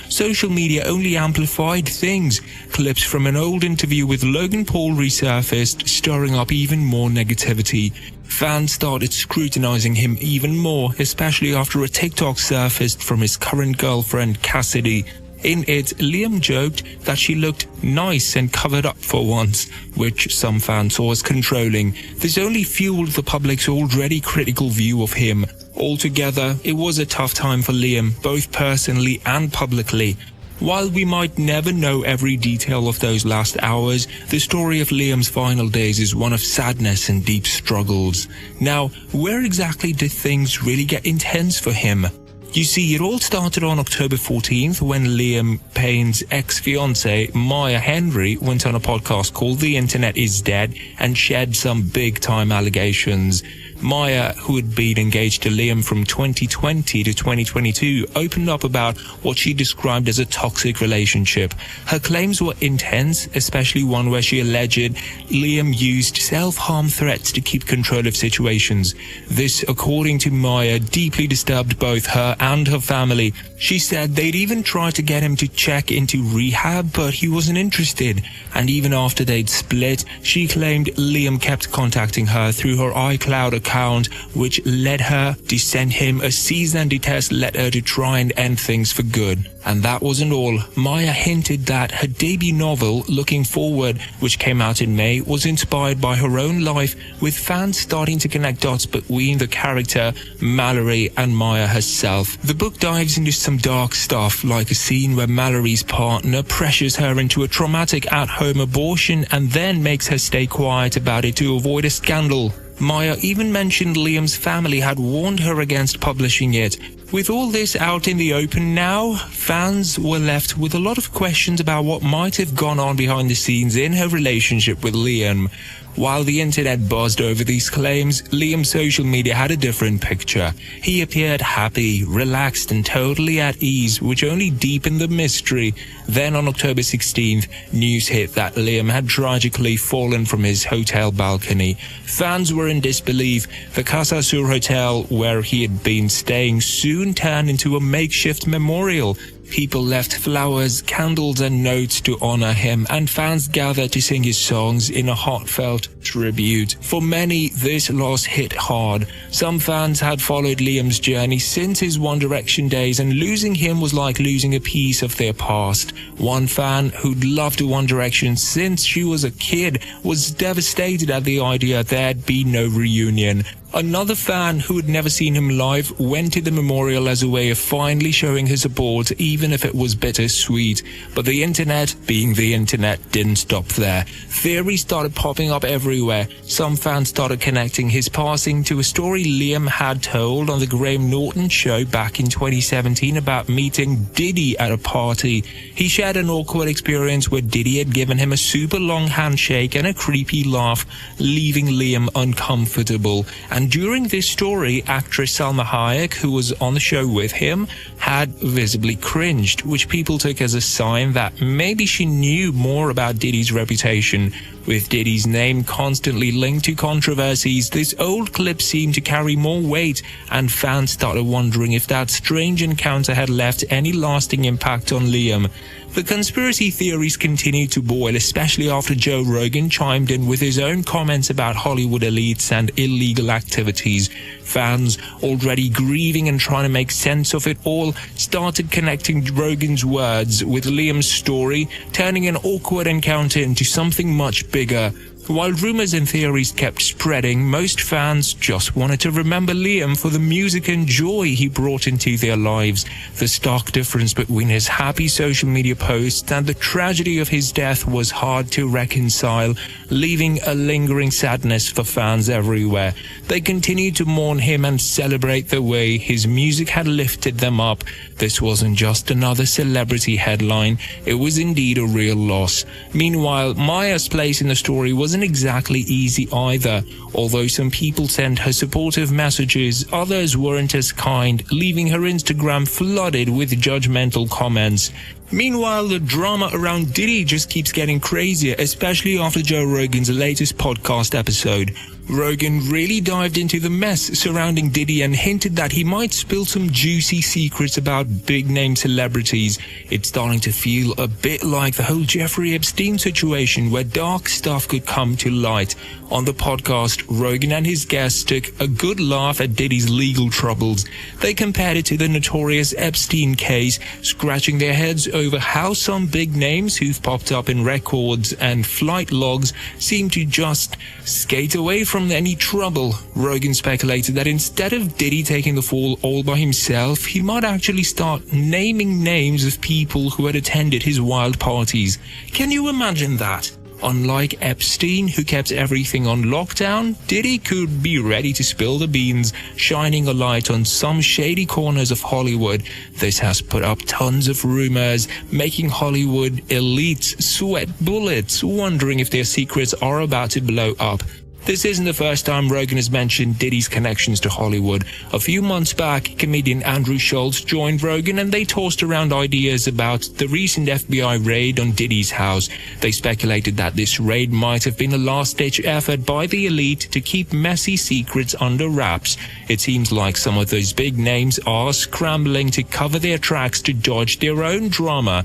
Social media only amplified things. Clips from an old interview with Logan Paul resurfaced, stirring up even more negativity. Fans started scrutinizing him even more, especially after a TikTok surfaced from his current girlfriend Cassidy. In it, Liam joked that she looked nice and covered up for once, which some fans saw as controlling. This only fueled the public's already critical view of him. Altogether, it was a tough time for Liam, both personally and publicly. While we might never know every detail of those last hours, the story of Liam's final days is one of sadness and deep struggles. Now, where exactly did things really get intense for him? You see, it all started on October 14th when Liam Payne's ex-fiancée, Maya Henry, went on a podcast called The Internet Is Dead and shed some big-time allegations. Maya, who had been engaged to Liam from 2020 to 2022, opened up about what she described as a toxic relationship. Her claims were intense, especially one where she alleged Liam used self-harm threats to keep control of situations. This, according to Maya, deeply disturbed both her and her family. She said they'd even tried to get him to check into rehab, but he wasn't interested. And even after they'd split, she claimed Liam kept contacting her through her iCloud account, which led her to send him a cease and desist letter to try and end things for good. And that wasn't all. Maya hinted that her debut novel, Looking Forward, which came out in May, was inspired by her own life, with fans starting to connect dots between the character Mallory and Maya herself. The book dives into some dark stuff, like a scene where Mallory's partner pressures her into a traumatic at-home abortion and then makes her stay quiet about it to avoid a scandal. Maya even mentioned Liam's family had warned her against publishing it. With all this out in the open now, fans were left with a lot of questions about what might have gone on behind the scenes in her relationship with Liam. While the internet buzzed over these claims, Liam's social media had a different picture. He appeared happy, relaxed and totally at ease, which only deepened the mystery. Then on October 16th, news hit that Liam had tragically fallen from his hotel balcony. Fans were in disbelief. The Casa Sur Hotel, where he had been staying, soon turned into a makeshift memorial. People left flowers, candles and notes to honor him, and fans gathered to sing his songs in a heartfelt tribute. For many, this loss hit hard. Some fans had followed Liam's journey since his One Direction days, and losing him was like losing a piece of their past. One fan who'd loved One Direction since she was a kid was devastated at the idea there'd be no reunion. Another fan who had never seen him live went to the memorial as a way of finally showing his support, even if it was bittersweet. But the internet, being the internet, didn't stop there. Theories started popping up everywhere. Some fans started connecting his passing to a story Liam had told on the Graham Norton show back in 2017 about meeting Diddy at a party. He shared an awkward experience where Diddy had given him a super long handshake and a creepy laugh, leaving Liam uncomfortable. And during this story, actress Salma Hayek, who was on the show with him, had visibly cringed, which people took as a sign that maybe she knew more about Diddy's reputation. With Diddy's name constantly linked to controversies, this old clip seemed to carry more weight, and fans started wondering if that strange encounter had left any lasting impact on Liam. The conspiracy theories continued to boil, especially after Joe Rogan chimed in with his own comments about Hollywood elites and illegal activities. Fans, already grieving and trying to make sense of it all, started connecting Rogan's words with Liam's story, turning an awkward encounter into something much bigger. While rumors and theories kept spreading, most fans just wanted to remember Liam for the music and joy he brought into their lives. The stark difference between his happy social media posts and the tragedy of his death was hard to reconcile, leaving a lingering sadness for fans everywhere. They continued to mourn him and celebrate the way his music had lifted them up. This wasn't just another celebrity headline, it was indeed a real loss. Meanwhile, Maya's place in the story wasn't exactly easy either. Although some people sent her supportive messages, others weren't as kind, leaving her Instagram flooded with judgmental comments. Meanwhile, the drama around Diddy just keeps getting crazier, especially after Joe Rogan's latest podcast episode. Rogan really dived into the mess surrounding Diddy and hinted that he might spill some juicy secrets about big-name celebrities. It's starting to feel a bit like the whole Jeffrey Epstein situation, where dark stuff could come to light. On the podcast, Rogan and his guests took a good laugh at Diddy's legal troubles. They compared it to the notorious Epstein case, scratching their heads over how some big names who've popped up in records and flight logs seem to just skate away from any trouble. Rogan speculated that instead of Diddy taking the fall all by himself, he might actually start naming names of people who had attended his wild parties. Can you imagine that? Unlike Epstein, who kept everything on lockdown, Diddy could be ready to spill the beans, shining a light on some shady corners of Hollywood. This has put up tons of rumors, making Hollywood elites sweat bullets, wondering if their secrets are about to blow up. This isn't the first time Rogan has mentioned Diddy's connections to Hollywood. A few months back, comedian Andrew Schultz joined Rogan and they tossed around ideas about the recent FBI raid on Diddy's house. They speculated that this raid might have been a last-ditch effort by the elite to keep messy secrets under wraps. It seems like some of those big names are scrambling to cover their tracks to dodge their own drama.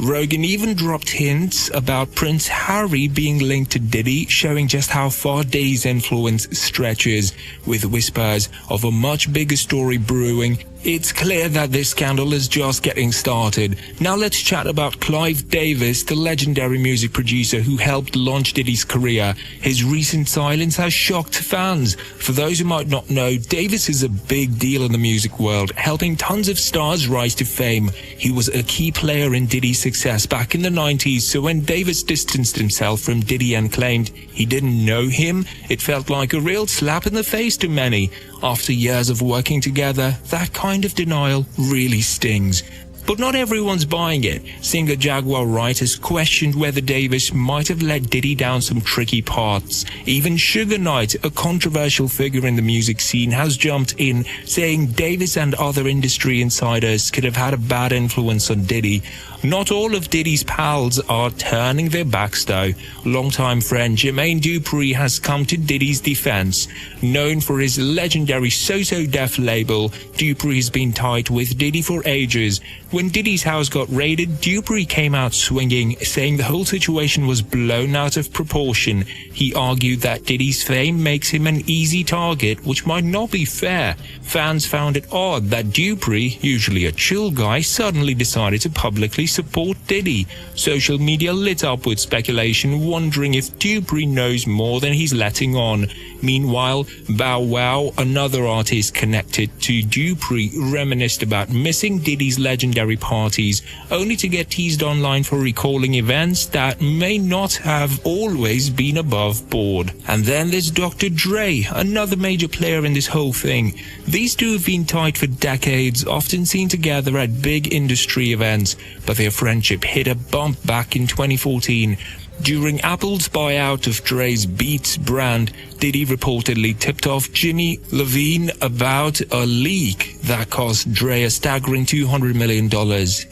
Rogan even dropped hints about Prince Harry being linked to Diddy, showing just how far Diddy's influence stretches. With whispers of a much bigger story brewing, it's clear that this scandal is just getting started. Now let's chat about Clive Davis, the legendary music producer who helped launch Diddy's career. His recent silence has shocked fans. For those who might not know, Davis is a big deal in the music world, helping tons of stars rise to fame. He was a key player in Diddy's success back in the 90s, so when Davis distanced himself from Diddy and claimed he didn't know him, it felt like a real slap in the face to many. After years of working together, that kind of denial really stings. But not everyone's buying it. Singer Jaguar Wright has questioned whether Davis might have let Diddy down some tricky paths. Even Suge Knight, a controversial figure in the music scene, has jumped in, saying Davis and other industry insiders could have had a bad influence on Diddy. Not all of Diddy's pals are turning their backs though. Longtime friend Jermaine Dupri has come to Diddy's defense. Known for his legendary So-So Def label, Dupri has been tight with Diddy for ages. When Diddy's house got raided, Dupri came out swinging, saying the whole situation was blown out of proportion. He argued that Diddy's fame makes him an easy target, which might not be fair. Fans found it odd that Dupri, usually a chill guy, suddenly decided to publicly support Diddy. Social media lit up with speculation, wondering if Dupri knows more than he's letting on. Meanwhile, Bow Wow, another artist connected to Dupri, reminisced about missing Diddy's legendary parties, only to get teased online for recalling events that may not have always been above board. And then there's Dr. Dre, another major player in this whole thing. These two have been tight for decades, often seen together at big industry events, but their friendship hit a bump back in 2014. During Apple's buyout of Dre's Beats brand, Diddy reportedly tipped off Jimmy Iovine about a leak that cost Dre a staggering $200 million.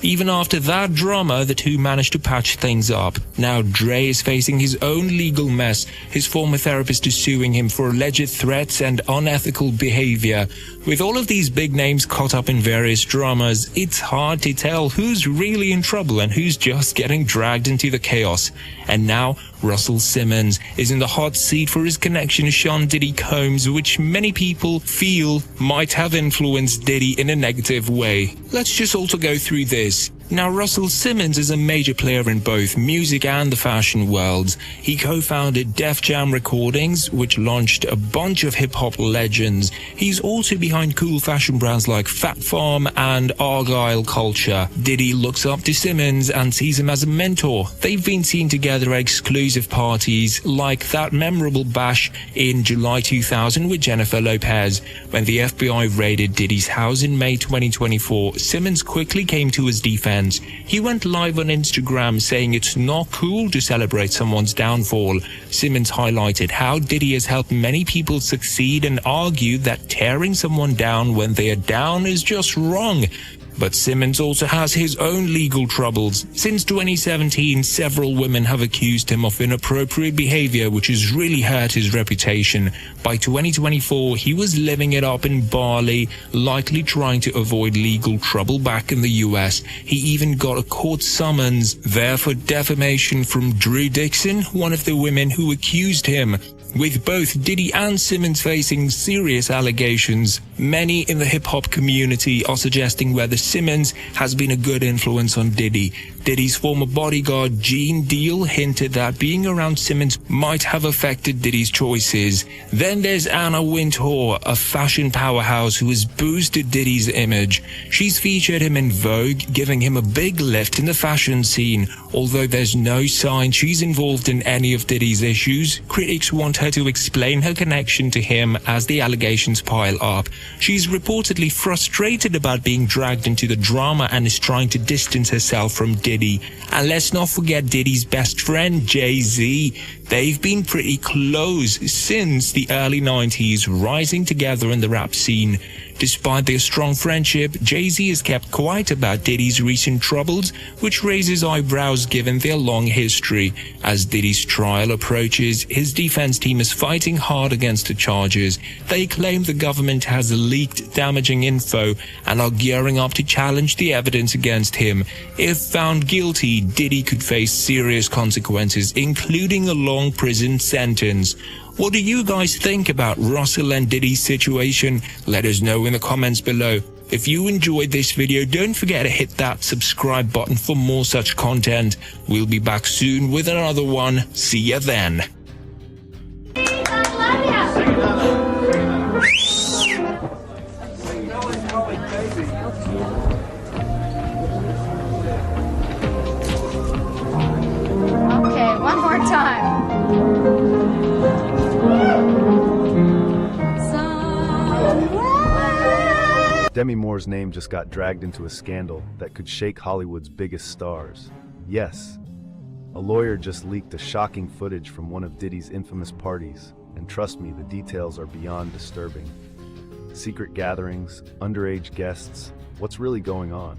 Even after that drama, the two managed to patch things up. Now Dre is facing his own legal mess. His former therapist is suing him for alleged threats and unethical behavior. With all of these big names caught up in various dramas, it's hard to tell who's really in trouble and who's just getting dragged into the chaos. And now, Russell Simmons is in the hot seat for his connection to Sean Diddy Combs, which many people feel might have influenced Diddy in a negative way. Let's just also go through this. Now, Russell Simmons is a major player in both music and the fashion worlds. He co-founded Def Jam Recordings, which launched a bunch of hip-hop legends. He's also behind cool fashion brands like Fat Farm and Argyle Culture. Diddy looks up to Simmons and sees him as a mentor. They've been seen together at exclusive parties, like that memorable bash in July 2000 with Jennifer Lopez. When the FBI raided Diddy's house in May 2024, Simmons quickly came to his defense. He went live on Instagram saying it's not cool to celebrate someone's downfall. Simmons highlighted how Diddy has helped many people succeed and argued that tearing someone down when they are down is just wrong. But Simmons also has his own legal troubles. Since 2017, several women have accused him of inappropriate behavior, which has really hurt his reputation. By 2024, he was living it up in Bali, likely trying to avoid legal trouble back in the US. He even got a court summons there for defamation from Drew Dixon, one of the women who accused him. With both Diddy and Simmons facing serious allegations, many in the hip-hop community are suggesting whether Simmons has been a good influence on Diddy. Diddy's former bodyguard Gene Deal hinted that being around Simmons might have affected Diddy's choices. Then there's Anna Wintour, a fashion powerhouse who has boosted Diddy's image. She's featured him in Vogue, giving him a big lift in the fashion scene. Although there's no sign she's involved in any of Diddy's issues, critics want her to explain her connection to him as the allegations pile up. She's reportedly frustrated about being dragged into the drama and is trying to distance herself from Diddy. And let's not forget Diddy's best friend, Jay-Z. They've been pretty close since the early 90s, rising together in the rap scene. Despite their strong friendship, Jay-Z has kept quiet about Diddy's recent troubles, which raises eyebrows given their long history. As Diddy's trial approaches, his defense team is fighting hard against the charges. They claim the government has leaked damaging info and are gearing up to challenge the evidence against him. If found guilty, Diddy could face serious consequences, including a long prison sentence. What do you guys think about Russell and Diddy's situation? Let us know in the comments below. If you enjoyed this video, don't forget to hit that subscribe button for more such content. We'll be back soon with another one. See ya then. Okay, one more time. Demi Moore's name just got dragged into a scandal that could shake Hollywood's biggest stars. Yes, a lawyer just leaked a shocking footage from one of Diddy's infamous parties, and trust me, the details are beyond disturbing. Secret gatherings, underage guests, what's really going on?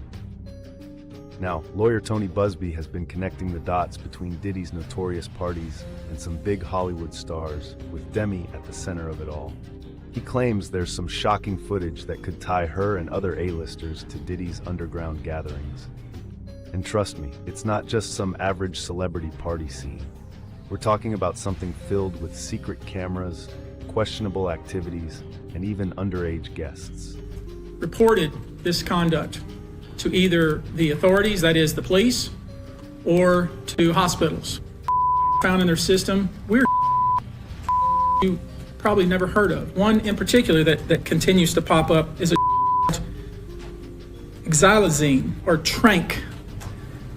Now, lawyer Tony Busby has been connecting the dots between Diddy's notorious parties and some big Hollywood stars, with Demi at the center of it all. He claims there's some shocking footage that could tie her and other A-listers to Diddy's underground gatherings. And trust me, it's not just some average celebrity party scene. We're talking about something filled with secret cameras, questionable activities, and even underage guests. Reported this conduct to either the authorities, that is the police, or to hospitals. Found in their system, weird you probably never heard of. One in particular that continues to pop up is a xylazine or trank,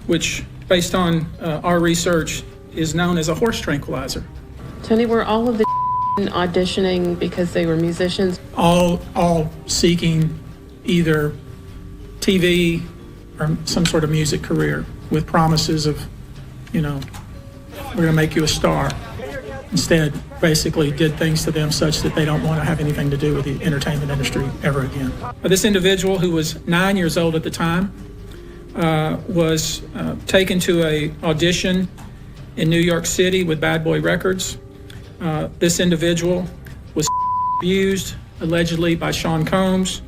which based on our research is known as a horse tranquilizer. Tony, were all of the auditioning because they were musicians? All seeking either TV or some sort of music career with promises of, you know, we're gonna make you a star. Instead, basically did things to them such that they don't want to have anything to do with the entertainment industry ever again. This individual, who was 9 years old at the time, was taken to an audition in New York City with Bad Boy Records. This individual was abused, allegedly, by Sean Combs.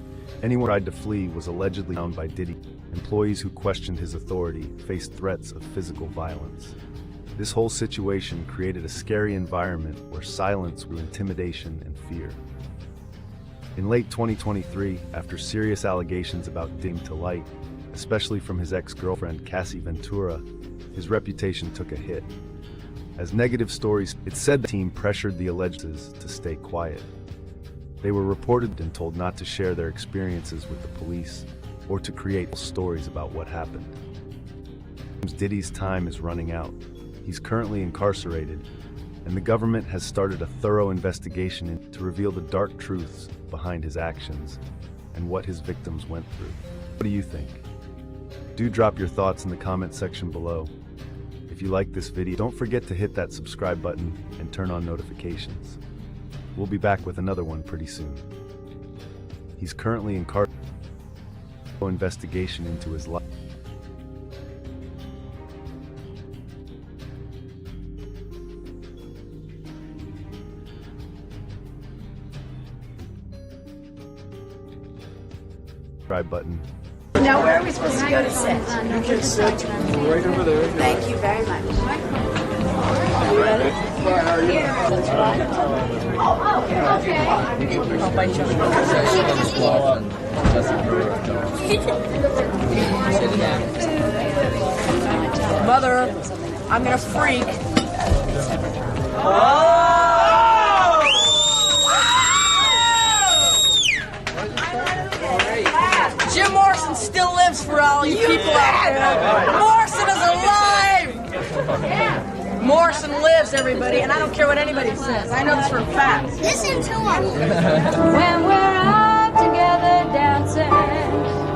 Anyone who tried to flee was allegedly found by Diddy. Employees who questioned his authority faced threats of physical violence. This whole situation created a scary environment where silence grew intimidation and fear. In late 2023, after serious allegations about Diddy to light, especially from his ex-girlfriend Cassie Ventura, his reputation took a hit. As negative stories, it said the team pressured the allegeds to stay quiet. They were reported and told not to share their experiences with the police or to create stories about what happened. Diddy's time is running out. He's currently incarcerated, and the government has started a thorough investigation to reveal the dark truths behind his actions and what his victims went through. What do you think? Do drop your thoughts in the comment section below. If you like this video, don't forget to hit that subscribe button and turn on notifications. We'll be back with another one pretty soon. He's currently incarcerated. investigation into his life. Subscribe button. Now, where are we supposed to go to sit? You can sit right over there. Thank you very much. You ready? Mother, I'm gonna freak. Jim Morrison still lives for all you people out there. Morrison is alive! Morrison lives, everybody, and I don't care what anybody says. I know this for a fact. Listen to him. When we're out together dancing,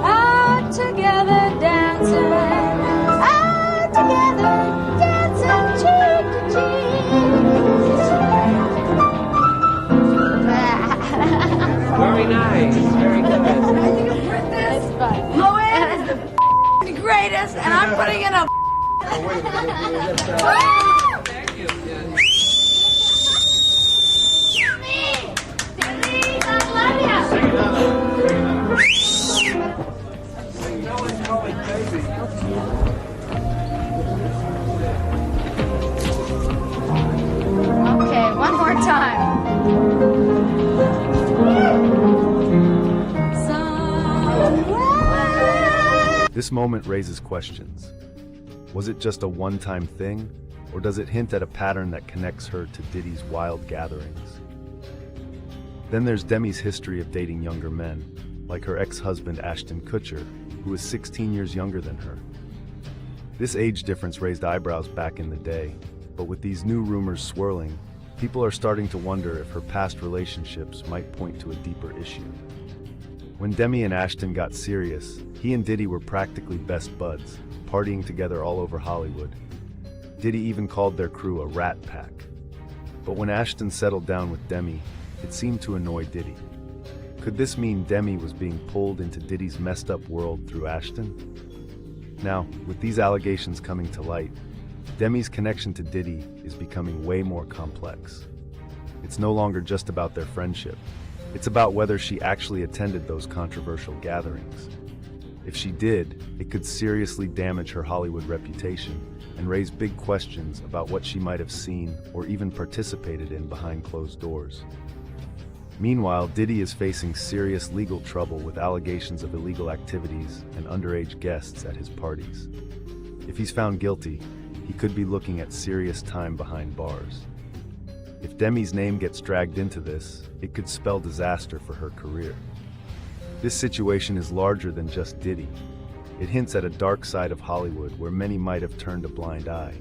out together dancing, out together dancing cheek to cheek. Very nice. Very good. It's fun. Moed is the greatest, and I'm putting in a Okay, one more time. This moment raises questions. Was it just a one-time thing, or does it hint at a pattern that connects her to Diddy's wild gatherings? Then there's Demi's history of dating younger men, like her ex-husband Ashton Kutcher, who was 16 years younger than her. This age difference raised eyebrows back in the day, but with these new rumors swirling, people are starting to wonder if her past relationships might point to a deeper issue. When Demi and Ashton got serious, he and Diddy were practically best buds, partying together all over Hollywood. Diddy even called their crew a rat pack. But when Ashton settled down with Demi, it seemed to annoy Diddy. Could this mean Demi was being pulled into Diddy's messed up world through Ashton? Now, with these allegations coming to light, Demi's connection to Diddy is becoming way more complex. It's no longer just about their friendship. It's about whether she actually attended those controversial gatherings. If she did, it could seriously damage her Hollywood reputation and raise big questions about what she might have seen or even participated in behind closed doors. Meanwhile, Diddy is facing serious legal trouble with allegations of illegal activities and underage guests at his parties. If he's found guilty, he could be looking at serious time behind bars. If Demi's name gets dragged into this, it could spell disaster for her career. This situation is larger than just Diddy. It hints at a dark side of Hollywood where many might have turned a blind eye.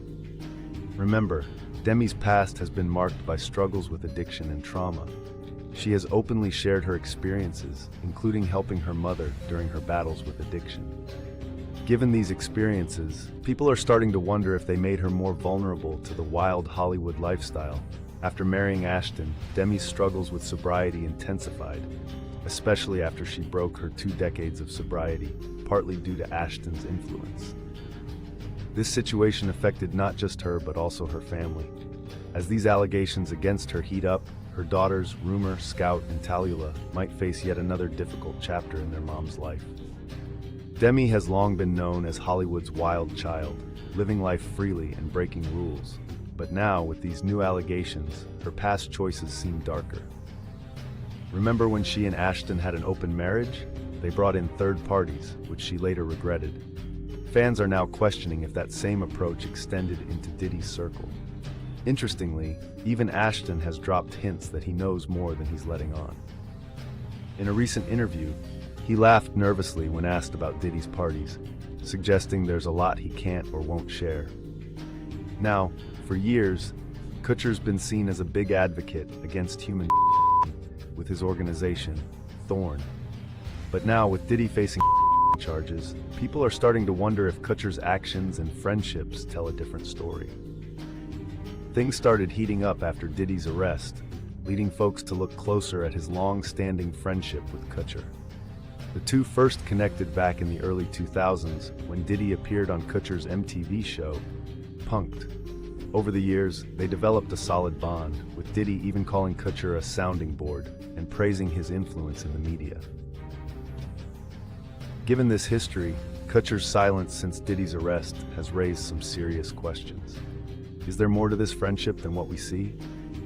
Remember, Demi's past has been marked by struggles with addiction and trauma. She has openly shared her experiences, including helping her mother during her battles with addiction. Given these experiences, people are starting to wonder if they made her more vulnerable to the wild Hollywood lifestyle. After marrying Ashton, Demi's struggles with sobriety intensified, especially after she broke her 2 decades of sobriety, partly due to Ashton's influence. This situation affected not just her but also her family. As these allegations against her heat up, her daughters, Rumor, Scout, and Tallulah, might face yet another difficult chapter in their mom's life. Demi has long been known as Hollywood's wild child, living life freely and breaking rules. But now, with these new allegations, her past choices seem darker. Remember when she and Ashton had an open marriage? They brought in third parties, which she later regretted. Fans are now questioning if that same approach extended into Diddy's circle. Interestingly, even Ashton has dropped hints that he knows more than he's letting on. In a recent interview, he laughed nervously when asked about Diddy's parties, suggesting there's a lot he can't or won't share. Now, for years, Kutcher's been seen as a big advocate against human with his organization, Thorn. But now, with Diddy facing charges, people are starting to wonder if Kutcher's actions and friendships tell a different story. Things started heating up after Diddy's arrest, leading folks to look closer at his long-standing friendship with Kutcher. The two first connected back in the early 2000s when Diddy appeared on Kutcher's MTV show, Punk'd. Over the years, they developed a solid bond, with Diddy even calling Kutcher a sounding board and praising his influence in the media. Given this history, Kutcher's silence since Diddy's arrest has raised some serious questions. Is there more to this friendship than what we see?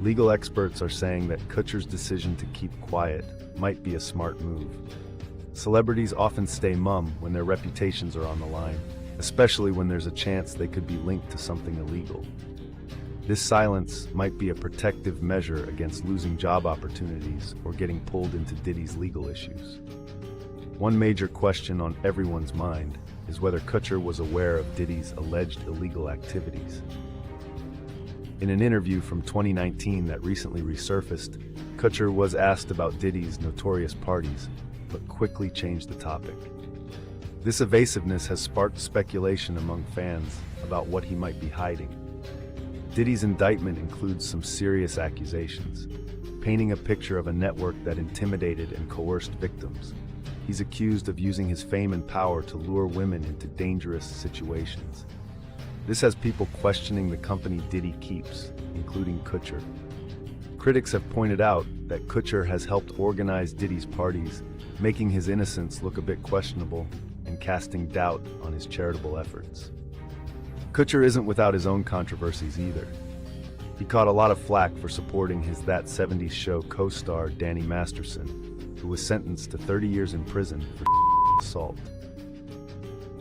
Legal experts are saying that Kutcher's decision to keep quiet might be a smart move. Celebrities often stay mum when their reputations are on the line, especially when there's a chance they could be linked to something illegal. This silence might be a protective measure against losing job opportunities or getting pulled into Diddy's legal issues. One major question on everyone's mind is whether Kutcher was aware of Diddy's alleged illegal activities. In an interview from 2019 that recently resurfaced, Kutcher was asked about Diddy's notorious parties, but quickly changed the topic. This evasiveness has sparked speculation among fans about what he might be hiding. Diddy's indictment includes some serious accusations, painting a picture of a network that intimidated and coerced victims. He's accused of using his fame and power to lure women into dangerous situations. This has people questioning the company Diddy keeps, including Kutcher. Critics have pointed out that Kutcher has helped organize Diddy's parties, making his innocence look a bit questionable and casting doubt on his charitable efforts. Kutcher isn't without his own controversies either. He caught a lot of flack for supporting his That 70s Show co-star Danny Masterson, who was sentenced to 30 years in prison for assault.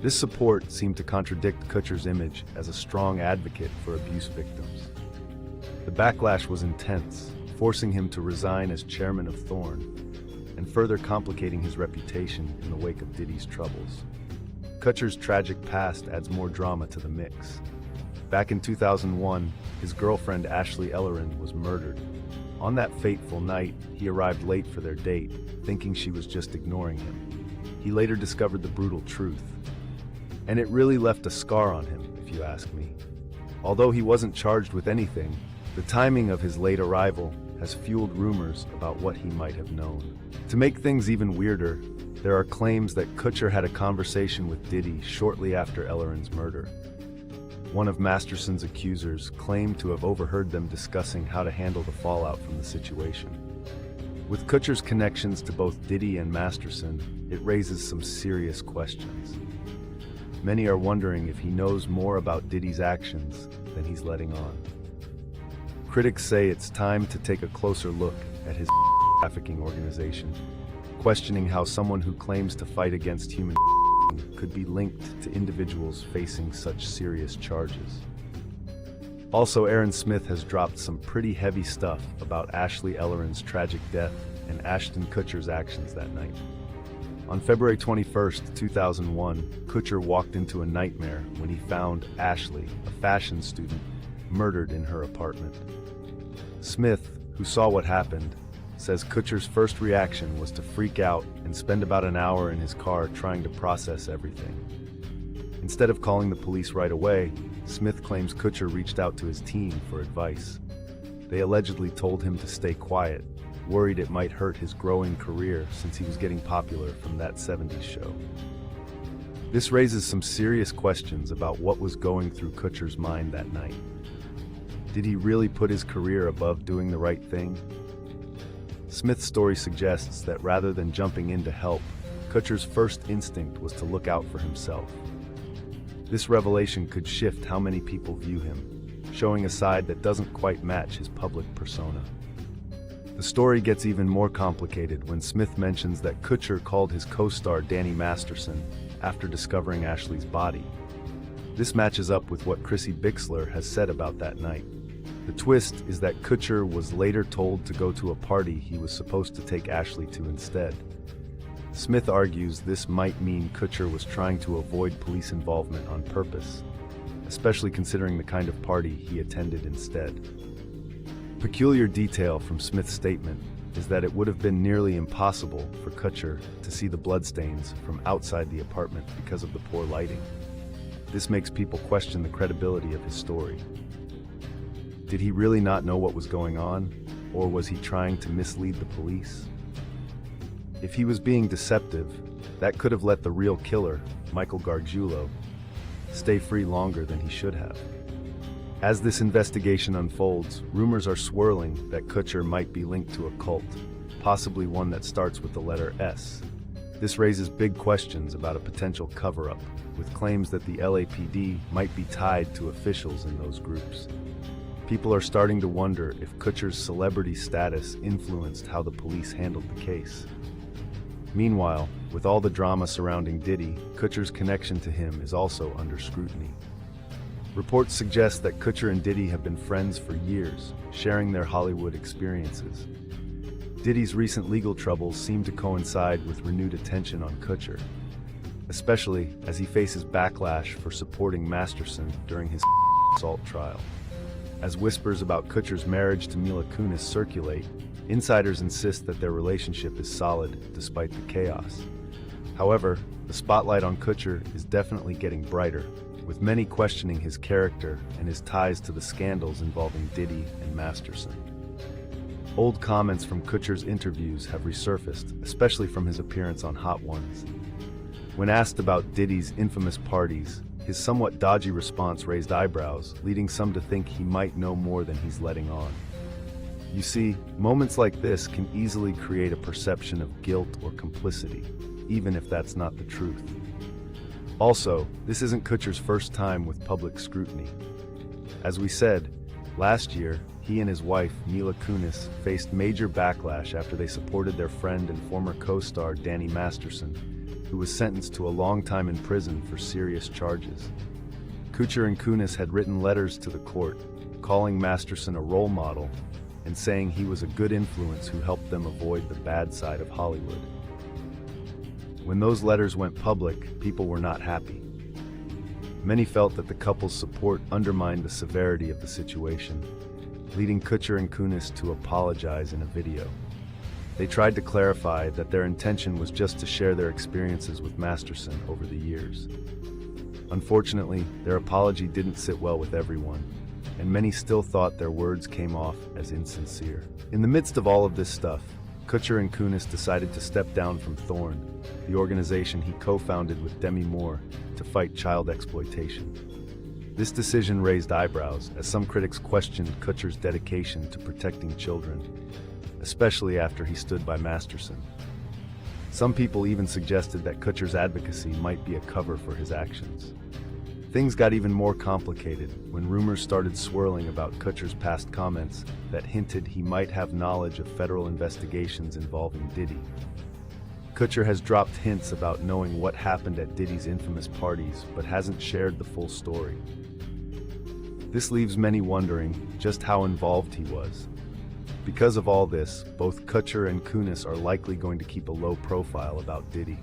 This support seemed to contradict Kutcher's image as a strong advocate for abuse victims. The backlash was intense, forcing him to resign as chairman of Thorn, and further complicating his reputation in the wake of Diddy's troubles. Kutcher's tragic past adds more drama to the mix. Back in 2001, his girlfriend Ashley Ellerin was murdered. On that fateful night, he arrived late for their date, thinking she was just ignoring him. He later discovered the brutal truth. And it really left a scar on him, if you ask me. Although he wasn't charged with anything, the timing of his late arrival has fueled rumors about what he might have known. To make things even weirder, there are claims that Kutcher had a conversation with Diddy shortly after Ellerin's murder. One of Masterson's accusers claimed to have overheard them discussing how to handle the fallout from the situation. With Kutcher's connections to both Diddy and Masterson, it raises some serious questions. Many are wondering if he knows more about Diddy's actions than he's letting on. Critics say it's time to take a closer look at his trafficking organization, questioning how someone who claims to fight against human could be linked to individuals facing such serious charges. Also, Aaron Smith has dropped some pretty heavy stuff about Ashley Ellerin's tragic death and Ashton Kutcher's actions that night. On February 21st, 2001, Kutcher walked into a nightmare when he found Ashley, a fashion student, murdered in her apartment. Smith, who saw what happened, says Kutcher's first reaction was to freak out and spend about an hour in his car trying to process everything. Instead of calling the police right away, Smith claims Kutcher reached out to his team for advice. They allegedly told him to stay quiet, worried it might hurt his growing career since he was getting popular from That 70s Show. This raises some serious questions about what was going through Kutcher's mind that night. Did he really put his career above doing the right thing? Smith's story suggests that rather than jumping in to help, Kutcher's first instinct was to look out for himself. This revelation could shift how many people view him, showing a side that doesn't quite match his public persona. The story gets even more complicated when Smith mentions that Kutcher called his co-star Danny Masterson after discovering Ashley's body. This matches up with what Chrissy Bixler has said about that night. The twist is that Kutcher was later told to go to a party he was supposed to take Ashley to instead. Smith argues this might mean Kutcher was trying to avoid police involvement on purpose, especially considering the kind of party he attended instead. Peculiar detail from Smith's statement is that it would have been nearly impossible for Kutcher to see the bloodstains from outside the apartment because of the poor lighting. This makes people question the credibility of his story. Did he really not know what was going on, or was he trying to mislead the police? If he was being deceptive, that could have let the real killer, Michael Gargiulo, stay free longer than he should have. As this investigation unfolds, rumors are swirling that Kutcher might be linked to a cult, possibly one that starts with the letter S. This raises big questions about a potential cover-up, with claims that the LAPD might be tied to officials in those groups. People are starting to wonder if Kutcher's celebrity status influenced how the police handled the case. Meanwhile, with all the drama surrounding Diddy, Kutcher's connection to him is also under scrutiny. Reports suggest that Kutcher and Diddy have been friends for years, sharing their Hollywood experiences. Diddy's recent legal troubles seem to coincide with renewed attention on Kutcher, especially as he faces backlash for supporting Masterson during his assault trial. As whispers about Kutcher's marriage to Mila Kunis circulate, insiders insist that their relationship is solid despite the chaos. However, the spotlight on Kutcher is definitely getting brighter, with many questioning his character and his ties to the scandals involving Diddy and Masterson. Old comments from Kutcher's interviews have resurfaced, especially from his appearance on Hot Ones. When asked about Diddy's infamous parties, his somewhat dodgy response raised eyebrows, leading some to think he might know more than he's letting on. You see, moments like this can easily create a perception of guilt or complicity, even if that's not the truth. Also, this isn't Kutcher's first time with public scrutiny. As we said, last year, he and his wife, Mila Kunis, faced major backlash after they supported their friend and former co-star Danny Masterson, who was sentenced to a long time in prison for serious charges. Kutcher and Kunis had written letters to the court, calling Masterson a role model and saying he was a good influence who helped them avoid the bad side of Hollywood. When those letters went public, people were not happy. Many felt that the couple's support undermined the severity of the situation, leading Kutcher and Kunis to apologize in a video. They tried to clarify that their intention was just to share their experiences with Masterson over the years. Unfortunately, their apology didn't sit well with everyone, and many still thought their words came off as insincere. In the midst of all of this stuff, Kutcher and Kunis decided to step down from Thorn, the organization he co-founded with Demi Moore to fight child exploitation. This decision raised eyebrows as some critics questioned Kutcher's dedication to protecting children, especially after he stood by Masterson. Some people even suggested that Kutcher's advocacy might be a cover for his actions. Things got even more complicated when rumors started swirling about Kutcher's past comments that hinted he might have knowledge of federal investigations involving Diddy. Kutcher has dropped hints about knowing what happened at Diddy's infamous parties, but hasn't shared the full story. This leaves many wondering just how involved he was. Because of all this, both Kutcher and Kunis are likely going to keep a low profile about Diddy.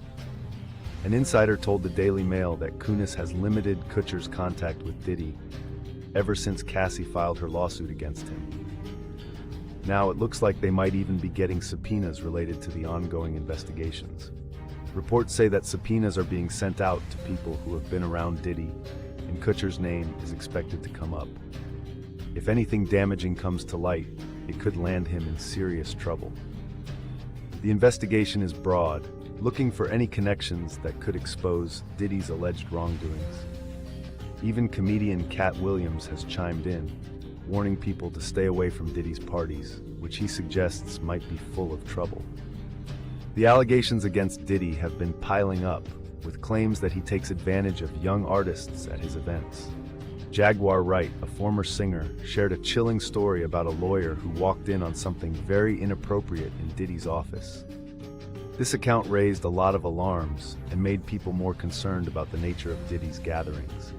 An insider told the Daily Mail that Kunis has limited Kutcher's contact with Diddy ever since Cassie filed her lawsuit against him. Now it looks like they might even be getting subpoenas related to the ongoing investigations. Reports say that subpoenas are being sent out to people who have been around Diddy, and Kutcher's name is expected to come up. If anything damaging comes to light, it could land him in serious trouble. The investigation is broad, looking for any connections that could expose Diddy's alleged wrongdoings. Even comedian Cat Williams has chimed in, warning people to stay away from Diddy's parties, which he suggests might be full of trouble. The allegations against Diddy have been piling up, with claims that he takes advantage of young artists at his events. Jaguar Wright, a former singer, shared a chilling story about a lawyer who walked in on something very inappropriate in Diddy's office. This account raised a lot of alarms and made people more concerned about the nature of Diddy's gatherings.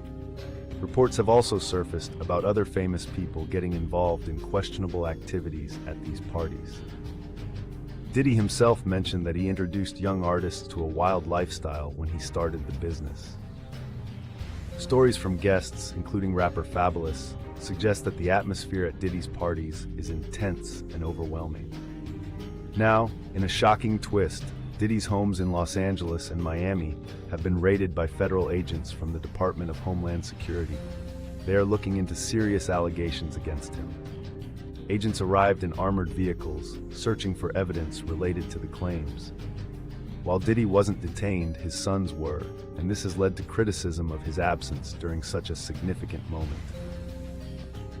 Reports have also surfaced about other famous people getting involved in questionable activities at these parties. Diddy himself mentioned that he introduced young artists to a wild lifestyle when he started the business. Stories from guests, including rapper Fabulous, suggest that the atmosphere at Diddy's parties is intense and overwhelming. Now, in a shocking twist, Diddy's homes in Los Angeles and Miami have been raided by federal agents from the Department of Homeland Security. They are looking into serious allegations against him. Agents arrived in armored vehicles, searching for evidence related to the claims. While Diddy wasn't detained, his sons were, and this has led to criticism of his absence during such a significant moment.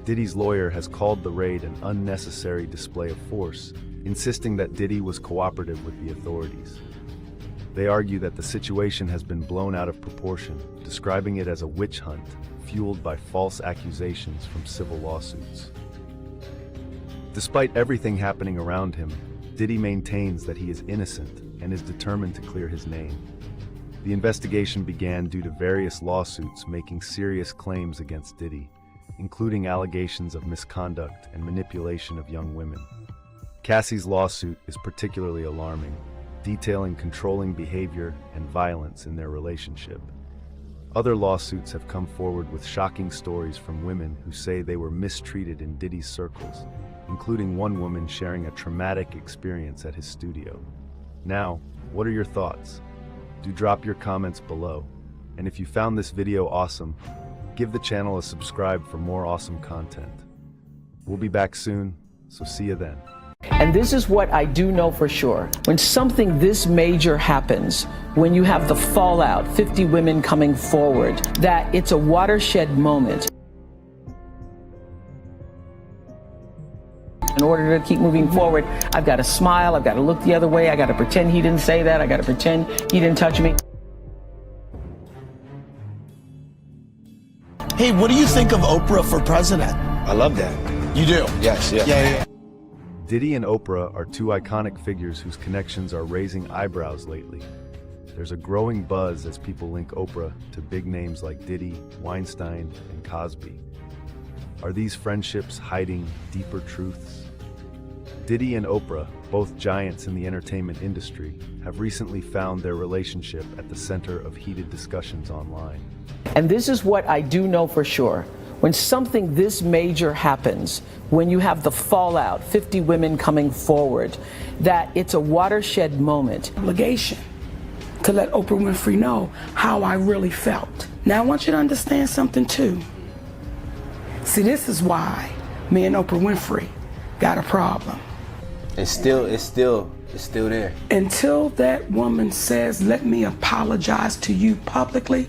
Diddy's lawyer has called the raid an unnecessary display of force, insisting that Diddy was cooperative with the authorities. They argue that the situation has been blown out of proportion, describing it as a witch hunt fueled by false accusations from civil lawsuits. Despite everything happening around him, Diddy maintains that he is innocent and is determined to clear his name. The investigation began due to various lawsuits making serious claims against Diddy, including allegations of misconduct and manipulation of young women. Cassie's lawsuit is particularly alarming, detailing controlling behavior and violence in their relationship. Other lawsuits have come forward with shocking stories from women who say they were mistreated in Diddy's circles, including one woman sharing a traumatic experience at his studio. Now, what are your thoughts? Do drop your comments below. And if you found this video awesome, give the channel a subscribe for more awesome content. We'll be back soon, so see you then. And this is what I do know for sure. When something this major happens, when you have the fallout, 50 women coming forward, that it's a watershed moment. In order to keep moving forward, I've got to smile, I've got to look the other way, I got to pretend he didn't say that, I got to pretend he didn't touch me. Hey, what do you think of Oprah for president? I love that. You do? Yes, yeah. Yeah. Diddy and Oprah are two iconic figures whose connections are raising eyebrows lately. There's a growing buzz as people link Oprah to big names like Diddy, Weinstein, and Cosby. Are these friendships hiding deeper truths? Diddy and Oprah, both giants in the entertainment industry, have recently found their relationship at the center of heated discussions online. And this is what I do know for sure. When something this major happens, when you have the fallout, 50 women coming forward, that it's a watershed moment. Obligation to let Oprah Winfrey know how I really felt. Now I want you to understand something too. See, this is why me and Oprah Winfrey got a problem. It's still there. Until that woman says, let me apologize to you publicly,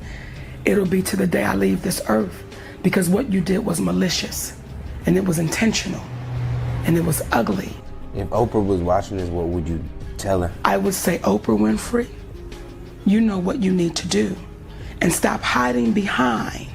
it'll be to the day I leave this earth. Because what you did was malicious, and it was intentional, and it was ugly. If Oprah was watching this, what would you tell her? I would say, Oprah Winfrey, you know what you need to do, and stop hiding behind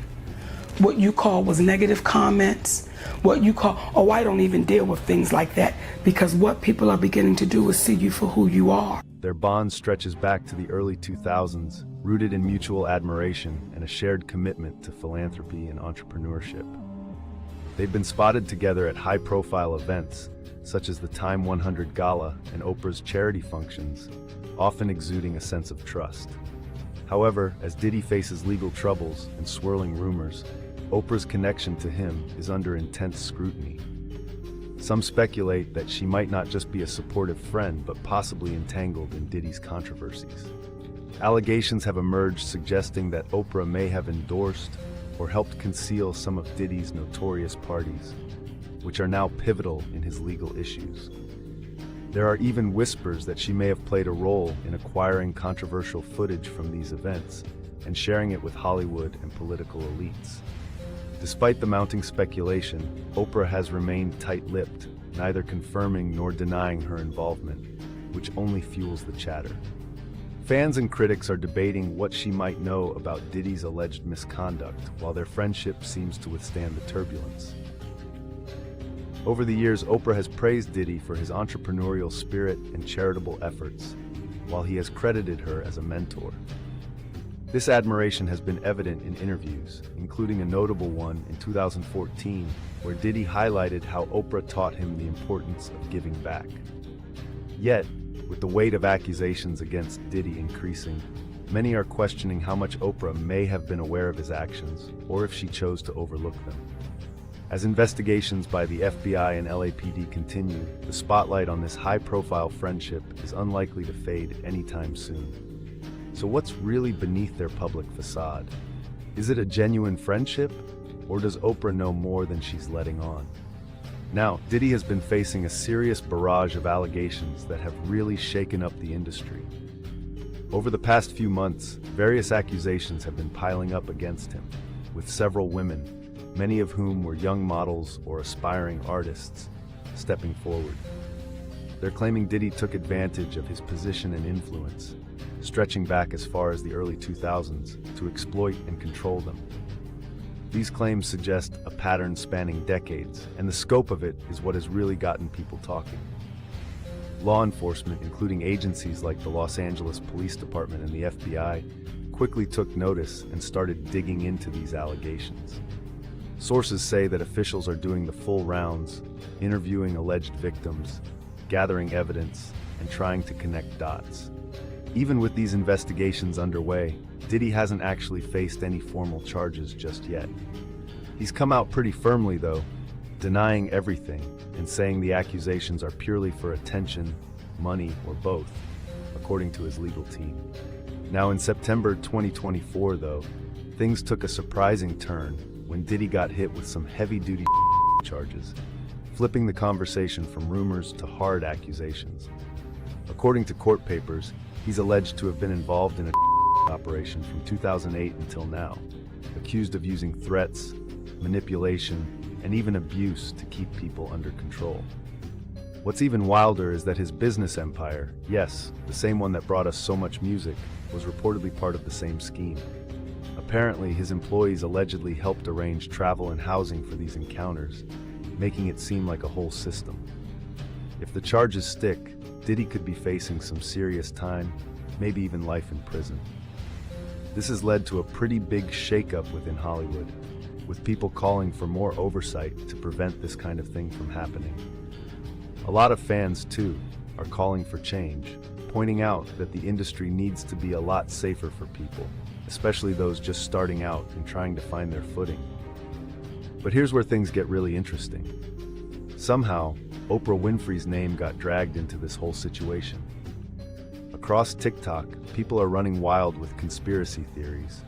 what you call was negative comments, what you call, oh, I don't even deal with things like that, because what people are beginning to do is see you for who you are. Their bond stretches back to the early 2000s, rooted in mutual admiration and a shared commitment to philanthropy and entrepreneurship. They've been spotted together at high-profile events, such as the Time 100 Gala and Oprah's charity functions, often exuding a sense of trust. However, as Diddy faces legal troubles and swirling rumors, Oprah's connection to him is under intense scrutiny. Some speculate that she might not just be a supportive friend, but possibly entangled in Diddy's controversies. Allegations have emerged suggesting that Oprah may have endorsed or helped conceal some of Diddy's notorious parties, which are now pivotal in his legal issues. There are even whispers that she may have played a role in acquiring controversial footage from these events and sharing it with Hollywood and political elites. Despite the mounting speculation, Oprah has remained tight-lipped, neither confirming nor denying her involvement, which only fuels the chatter. Fans and critics are debating what she might know about Diddy's alleged misconduct, while their friendship seems to withstand the turbulence. Over the years, Oprah has praised Diddy for his entrepreneurial spirit and charitable efforts, while he has credited her as a mentor. This admiration has been evident in interviews, including a notable one in 2014, where Diddy highlighted how Oprah taught him the importance of giving back. Yet, with the weight of accusations against Diddy increasing, many are questioning how much Oprah may have been aware of his actions, or if she chose to overlook them. As investigations by the FBI and LAPD continue, the spotlight on this high-profile friendship is unlikely to fade anytime soon. So what's really beneath their public facade? Is it a genuine friendship, or does Oprah know more than she's letting on? Now, Diddy has been facing a serious barrage of allegations that have really shaken up the industry. Over the past few months, various accusations have been piling up against him, with several women, many of whom were young models or aspiring artists, stepping forward. They're claiming Diddy took advantage of his position and influence, stretching back as far as the early 2000s, to exploit and control them. These claims suggest a pattern spanning decades, and the scope of it is what has really gotten people talking. Law enforcement, including agencies like the Los Angeles Police Department and the FBI, quickly took notice and started digging into these allegations. Sources say that officials are doing the full rounds, interviewing alleged victims, gathering evidence, and trying to connect dots. Even with these investigations underway, Diddy hasn't actually faced any formal charges just yet. He's come out pretty firmly, though, denying everything and saying the accusations are purely for attention, money, or both, according to his legal team. Now, in September 2024, though, things took a surprising turn when Diddy got hit with some heavy-duty charges, flipping the conversation from rumors to hard accusations. According to court papers, he's alleged to have been involved in a operation from 2008 until now, accused of using threats, manipulation, and even abuse to keep people under control. What's even wilder is that his business empire, yes, the same one that brought us so much music, was reportedly part of the same scheme. Apparently, his employees allegedly helped arrange travel and housing for these encounters, making it seem like a whole system. If the charges stick, Diddy could be facing some serious time, maybe even life in prison. This has led to a pretty big shakeup within Hollywood, with people calling for more oversight to prevent this kind of thing from happening. A lot of fans, too, are calling for change, pointing out that the industry needs to be a lot safer for people, especially those just starting out and trying to find their footing. But here's where things get really interesting. Somehow, Oprah Winfrey's name got dragged into this whole situation. Across TikTok, people are running wild with conspiracy theories,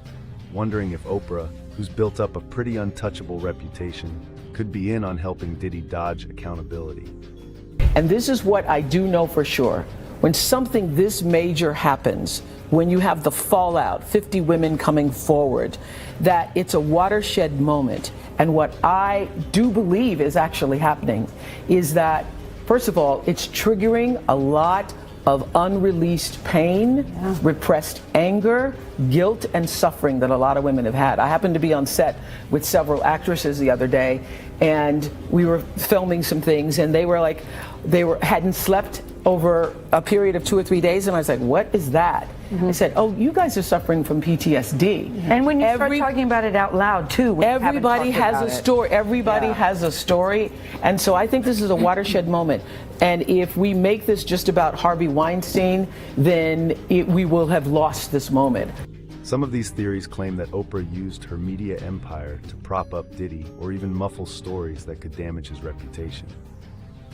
wondering if Oprah, who's built up a pretty untouchable reputation, could be in on helping Diddy dodge accountability. And this is what I do know for sure. When something this major happens, when you have the fallout, 50 women coming forward, that it's a watershed moment. And what I do believe is actually happening is that, first of all, it's triggering a lot of unreleased pain, repressed anger, guilt, and suffering that a lot of women have had. I happened to be on set with several actresses the other day, and we were filming some things, and they hadn't slept over a period of 2 or 3 days, and I was like, what is that? They said, oh, you guys are suffering from PTSD. And when you start talking about it out loud, too. Everybody has a story. Everybody has a story. And so I think this is a watershed moment. And if we make this just about Harvey Weinstein, then we will have lost this moment. Some of these theories claim that Oprah used her media empire to prop up Diddy or even muffle stories that could damage his reputation.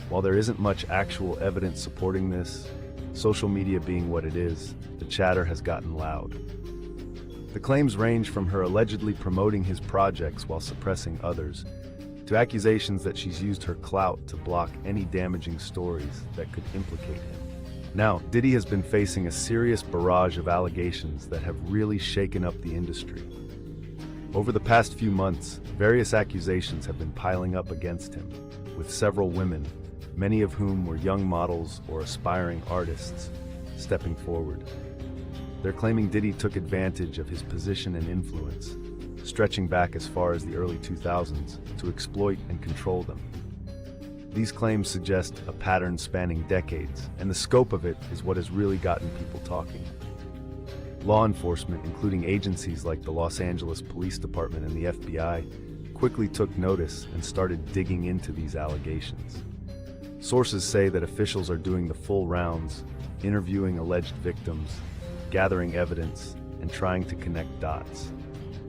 While there isn't much actual evidence supporting this, social media being what it is, the chatter has gotten loud. The claims range from her allegedly promoting his projects while suppressing others, to accusations that she's used her clout to block any damaging stories that could implicate him. Now, Diddy has been facing a serious barrage of allegations that have really shaken up the industry. Over the past few months, various accusations have been piling up against him, with several women, many of whom were young models or aspiring artists, stepping forward. They're claiming Diddy took advantage of his position and influence, stretching back as far as the early 2000s, to exploit and control them. These claims suggest a pattern spanning decades, and the scope of it is what has really gotten people talking. Law enforcement, including agencies like the Los Angeles Police Department and the FBI, quickly took notice and started digging into these allegations. Sources say that officials are doing the full rounds, interviewing alleged victims, gathering evidence, and trying to connect dots.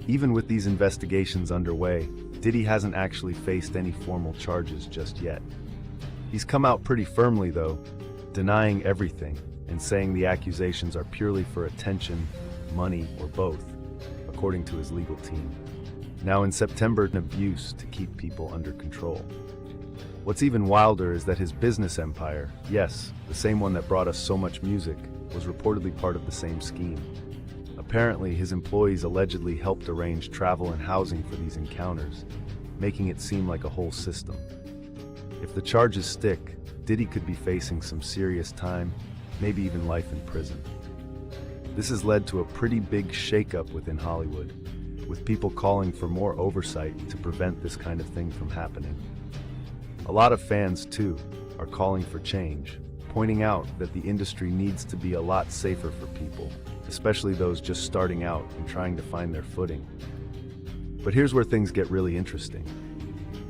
Even with these investigations underway, Diddy hasn't actually faced any formal charges just yet. He's come out pretty firmly, though, denying everything and saying the accusations are purely for attention, money, or both, according to his legal team. Now, in September, an abuse to keep people under control. What's even wilder is that his business empire, yes, the same one that brought us so much music, was reportedly part of the same scheme. Apparently, his employees allegedly helped arrange travel and housing for these encounters, making it seem like a whole system. If the charges stick, Diddy could be facing some serious time, maybe even life in prison. This has led to a pretty big shakeup within Hollywood, with people calling for more oversight to prevent this kind of thing from happening. A lot of fans, too, are calling for change, pointing out that the industry needs to be a lot safer for people, especially those just starting out and trying to find their footing. But here's where things get really interesting.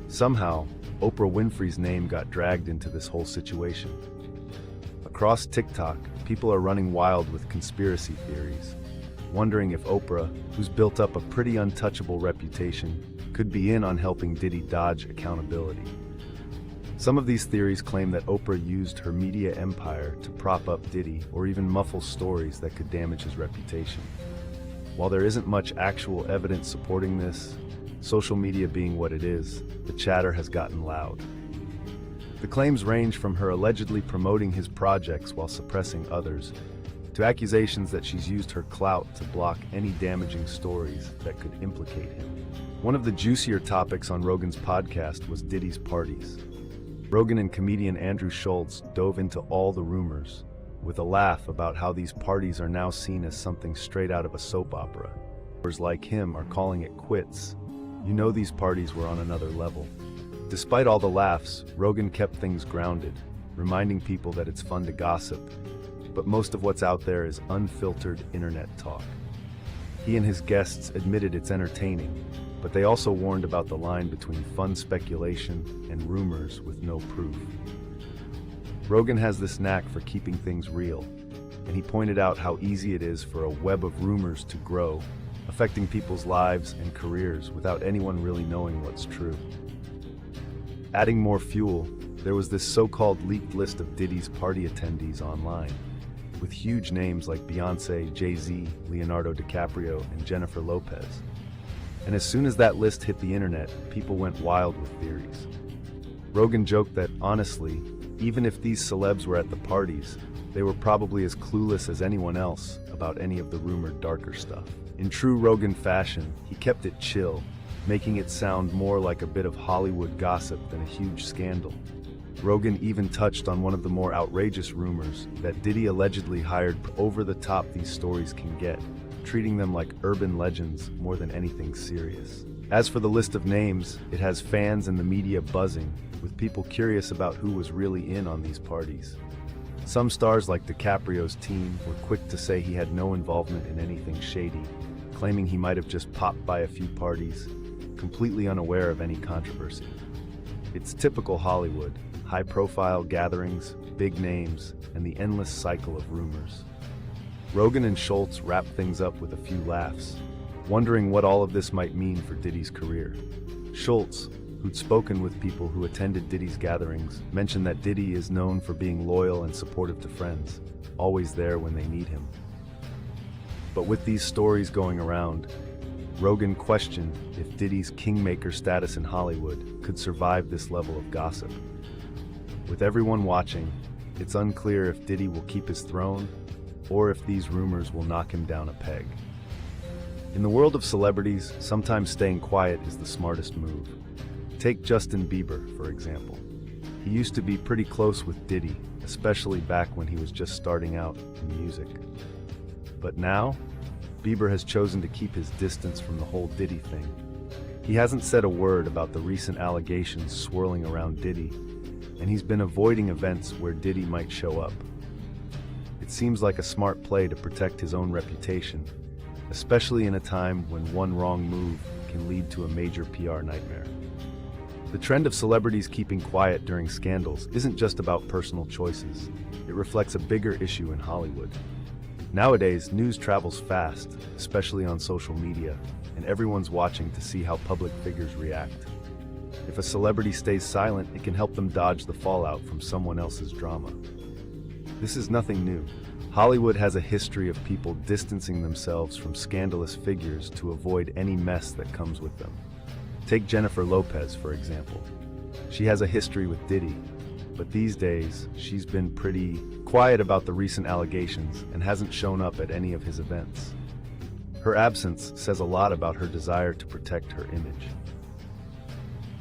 Somehow, Oprah Winfrey's name got dragged into this whole situation. Across TikTok, people are running wild with conspiracy theories, wondering if Oprah, who's built up a pretty untouchable reputation, could be in on helping Diddy dodge accountability. Some of these theories claim that Oprah used her media empire to prop up Diddy or even muffle stories that could damage his reputation. While there isn't much actual evidence supporting this, social media being what it is, the chatter has gotten loud. The claims range from her allegedly promoting his projects while suppressing others, to accusations that she's used her clout to block any damaging stories that could implicate him. One of the juicier topics on Rogan's podcast was Diddy's parties. Rogan and comedian Andrew Schulz dove into all the rumors, with a laugh about how these parties are now seen as something straight out of a soap opera. Rappers like him are calling it quits. You know, these parties were on another level. Despite all the laughs, Rogan kept things grounded, reminding people that it's fun to gossip, but most of what's out there is unfiltered internet talk. He and his guests admitted it's entertaining, but they also warned about the line between fun speculation and rumors with no proof. Rogan has this knack for keeping things real, and he pointed out how easy it is for a web of rumors to grow, affecting people's lives and careers without anyone really knowing what's true. Adding more fuel, there was this so-called leaked list of Diddy's party attendees online, with huge names like Beyonce, Jay-Z, Leonardo DiCaprio, and Jennifer Lopez. And as soon as that list hit the internet, people went wild with theories. Rogan joked that, honestly, even if these celebs were at the parties, they were probably as clueless as anyone else about any of the rumored darker stuff. In true Rogan fashion, he kept it chill, making it sound more like a bit of Hollywood gossip than a huge scandal. Rogan even touched on one of the more outrageous rumors that Diddy allegedly hired over the top these stories can get, treating them like urban legends more than anything serious. As for the list of names, it has fans and the media buzzing, with people curious about who was really in on these parties. Some stars like DiCaprio's team were quick to say he had no involvement in anything shady, claiming he might have just popped by a few parties, completely unaware of any controversy. It's typical Hollywood, high-profile gatherings, big names, and the endless cycle of rumors. Rogan and Schulz wrapped things up with a few laughs, wondering what all of this might mean for Diddy's career. Schulz, who'd spoken with people who attended Diddy's gatherings, mentioned that Diddy is known for being loyal and supportive to friends, always there when they need him. But with these stories going around, Rogan questioned if Diddy's kingmaker status in Hollywood could survive this level of gossip. With everyone watching, it's unclear if Diddy will keep his throne or if these rumors will knock him down a peg. In the world of celebrities, sometimes staying quiet is the smartest move. Take Justin Bieber, for example. He used to be pretty close with Diddy, especially back when he was just starting out in music. But now, Bieber has chosen to keep his distance from the whole Diddy thing. He hasn't said a word about the recent allegations swirling around Diddy, and he's been avoiding events where Diddy might show up. It seems like a smart play to protect his own reputation, especially in a time when one wrong move can lead to a major PR nightmare. The trend of celebrities keeping quiet during scandals isn't just about personal choices. It reflects a bigger issue in Hollywood. Nowadays, news travels fast, especially on social media, and everyone's watching to see how public figures react. If a celebrity stays silent, it can help them dodge the fallout from someone else's drama. This is nothing new. Hollywood has a history of people distancing themselves from scandalous figures to avoid any mess that comes with them. Take Jennifer Lopez, for example. She has a history with Diddy, But these days, she's been pretty quiet about the recent allegations and hasn't shown up at any of his events. Her absence says a lot about her desire to protect her image.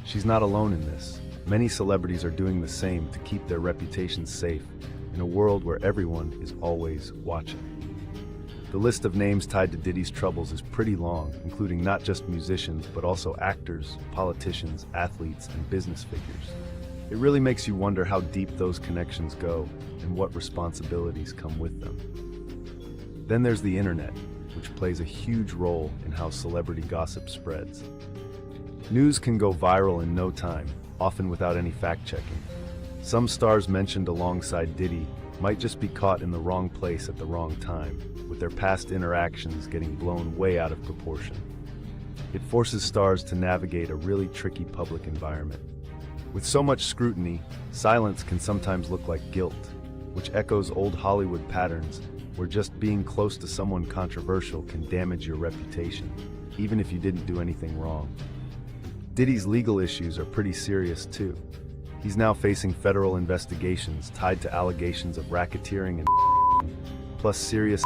She's not alone in this. Many celebrities are doing the same to keep their reputations safe in a world where everyone is always watching. The list of names tied to Diddy's troubles is pretty long, including not just musicians, but also actors, politicians, athletes, and business figures. It really makes you wonder how deep those connections go and what responsibilities come with them. Then there's the internet, which plays a huge role in how celebrity gossip spreads. News can go viral in no time, often without any fact-checking. Some stars mentioned alongside Diddy might just be caught in the wrong place at the wrong time, with their past interactions getting blown way out of proportion. It forces stars to navigate a really tricky public environment. With so much scrutiny, silence can sometimes look like guilt, which echoes old Hollywood patterns where just being close to someone controversial can damage your reputation, even if you didn't do anything wrong. Diddy's legal issues are pretty serious too. He's now facing federal investigations tied to allegations of racketeering and plus serious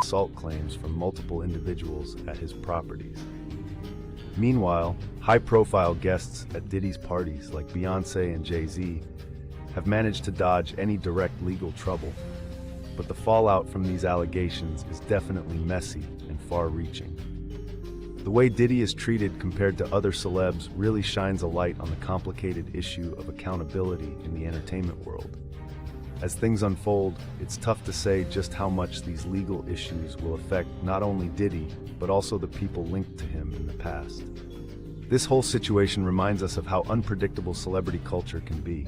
assault claims from multiple individuals at his properties. Meanwhile, high-profile guests at Diddy's parties like Beyoncé and Jay-Z have managed to dodge any direct legal trouble, but the fallout from these allegations is definitely messy and far-reaching. The way Diddy is treated compared to other celebs really shines a light on the complicated issue of accountability in the entertainment world. As things unfold, it's tough to say just how much these legal issues will affect not only Diddy, but also the people linked to him in the past. This whole situation reminds us of how unpredictable celebrity culture can be,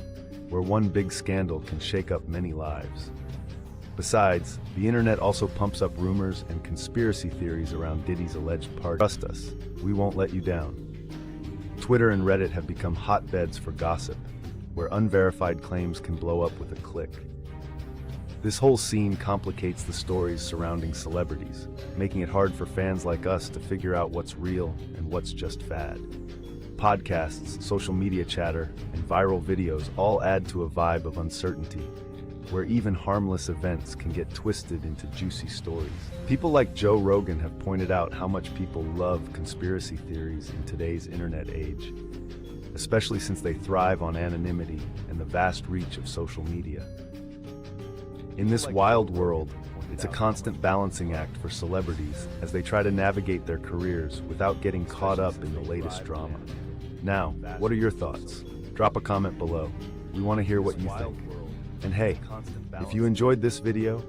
where one big scandal can shake up many lives. Besides, the internet also pumps up rumors and conspiracy theories around Diddy's alleged part. Trust us, we won't let you down. Twitter and Reddit have become hotbeds for gossip, where unverified claims can blow up with a click. This whole scene complicates the stories surrounding celebrities, making it hard for fans like us to figure out what's real and what's just fad. Podcasts, social media chatter, and viral videos all add to a vibe of uncertainty, where even harmless events can get twisted into juicy stories. People like Joe Rogan have pointed out how much people love conspiracy theories in today's internet age, especially since they thrive on anonymity and the vast reach of social media. In this wild world, it's a constant balancing act for celebrities as they try to navigate their careers without getting caught up in the latest drama. Now, what are your thoughts? Drop a comment below. We want to hear what you think. And hey, if you enjoyed this video,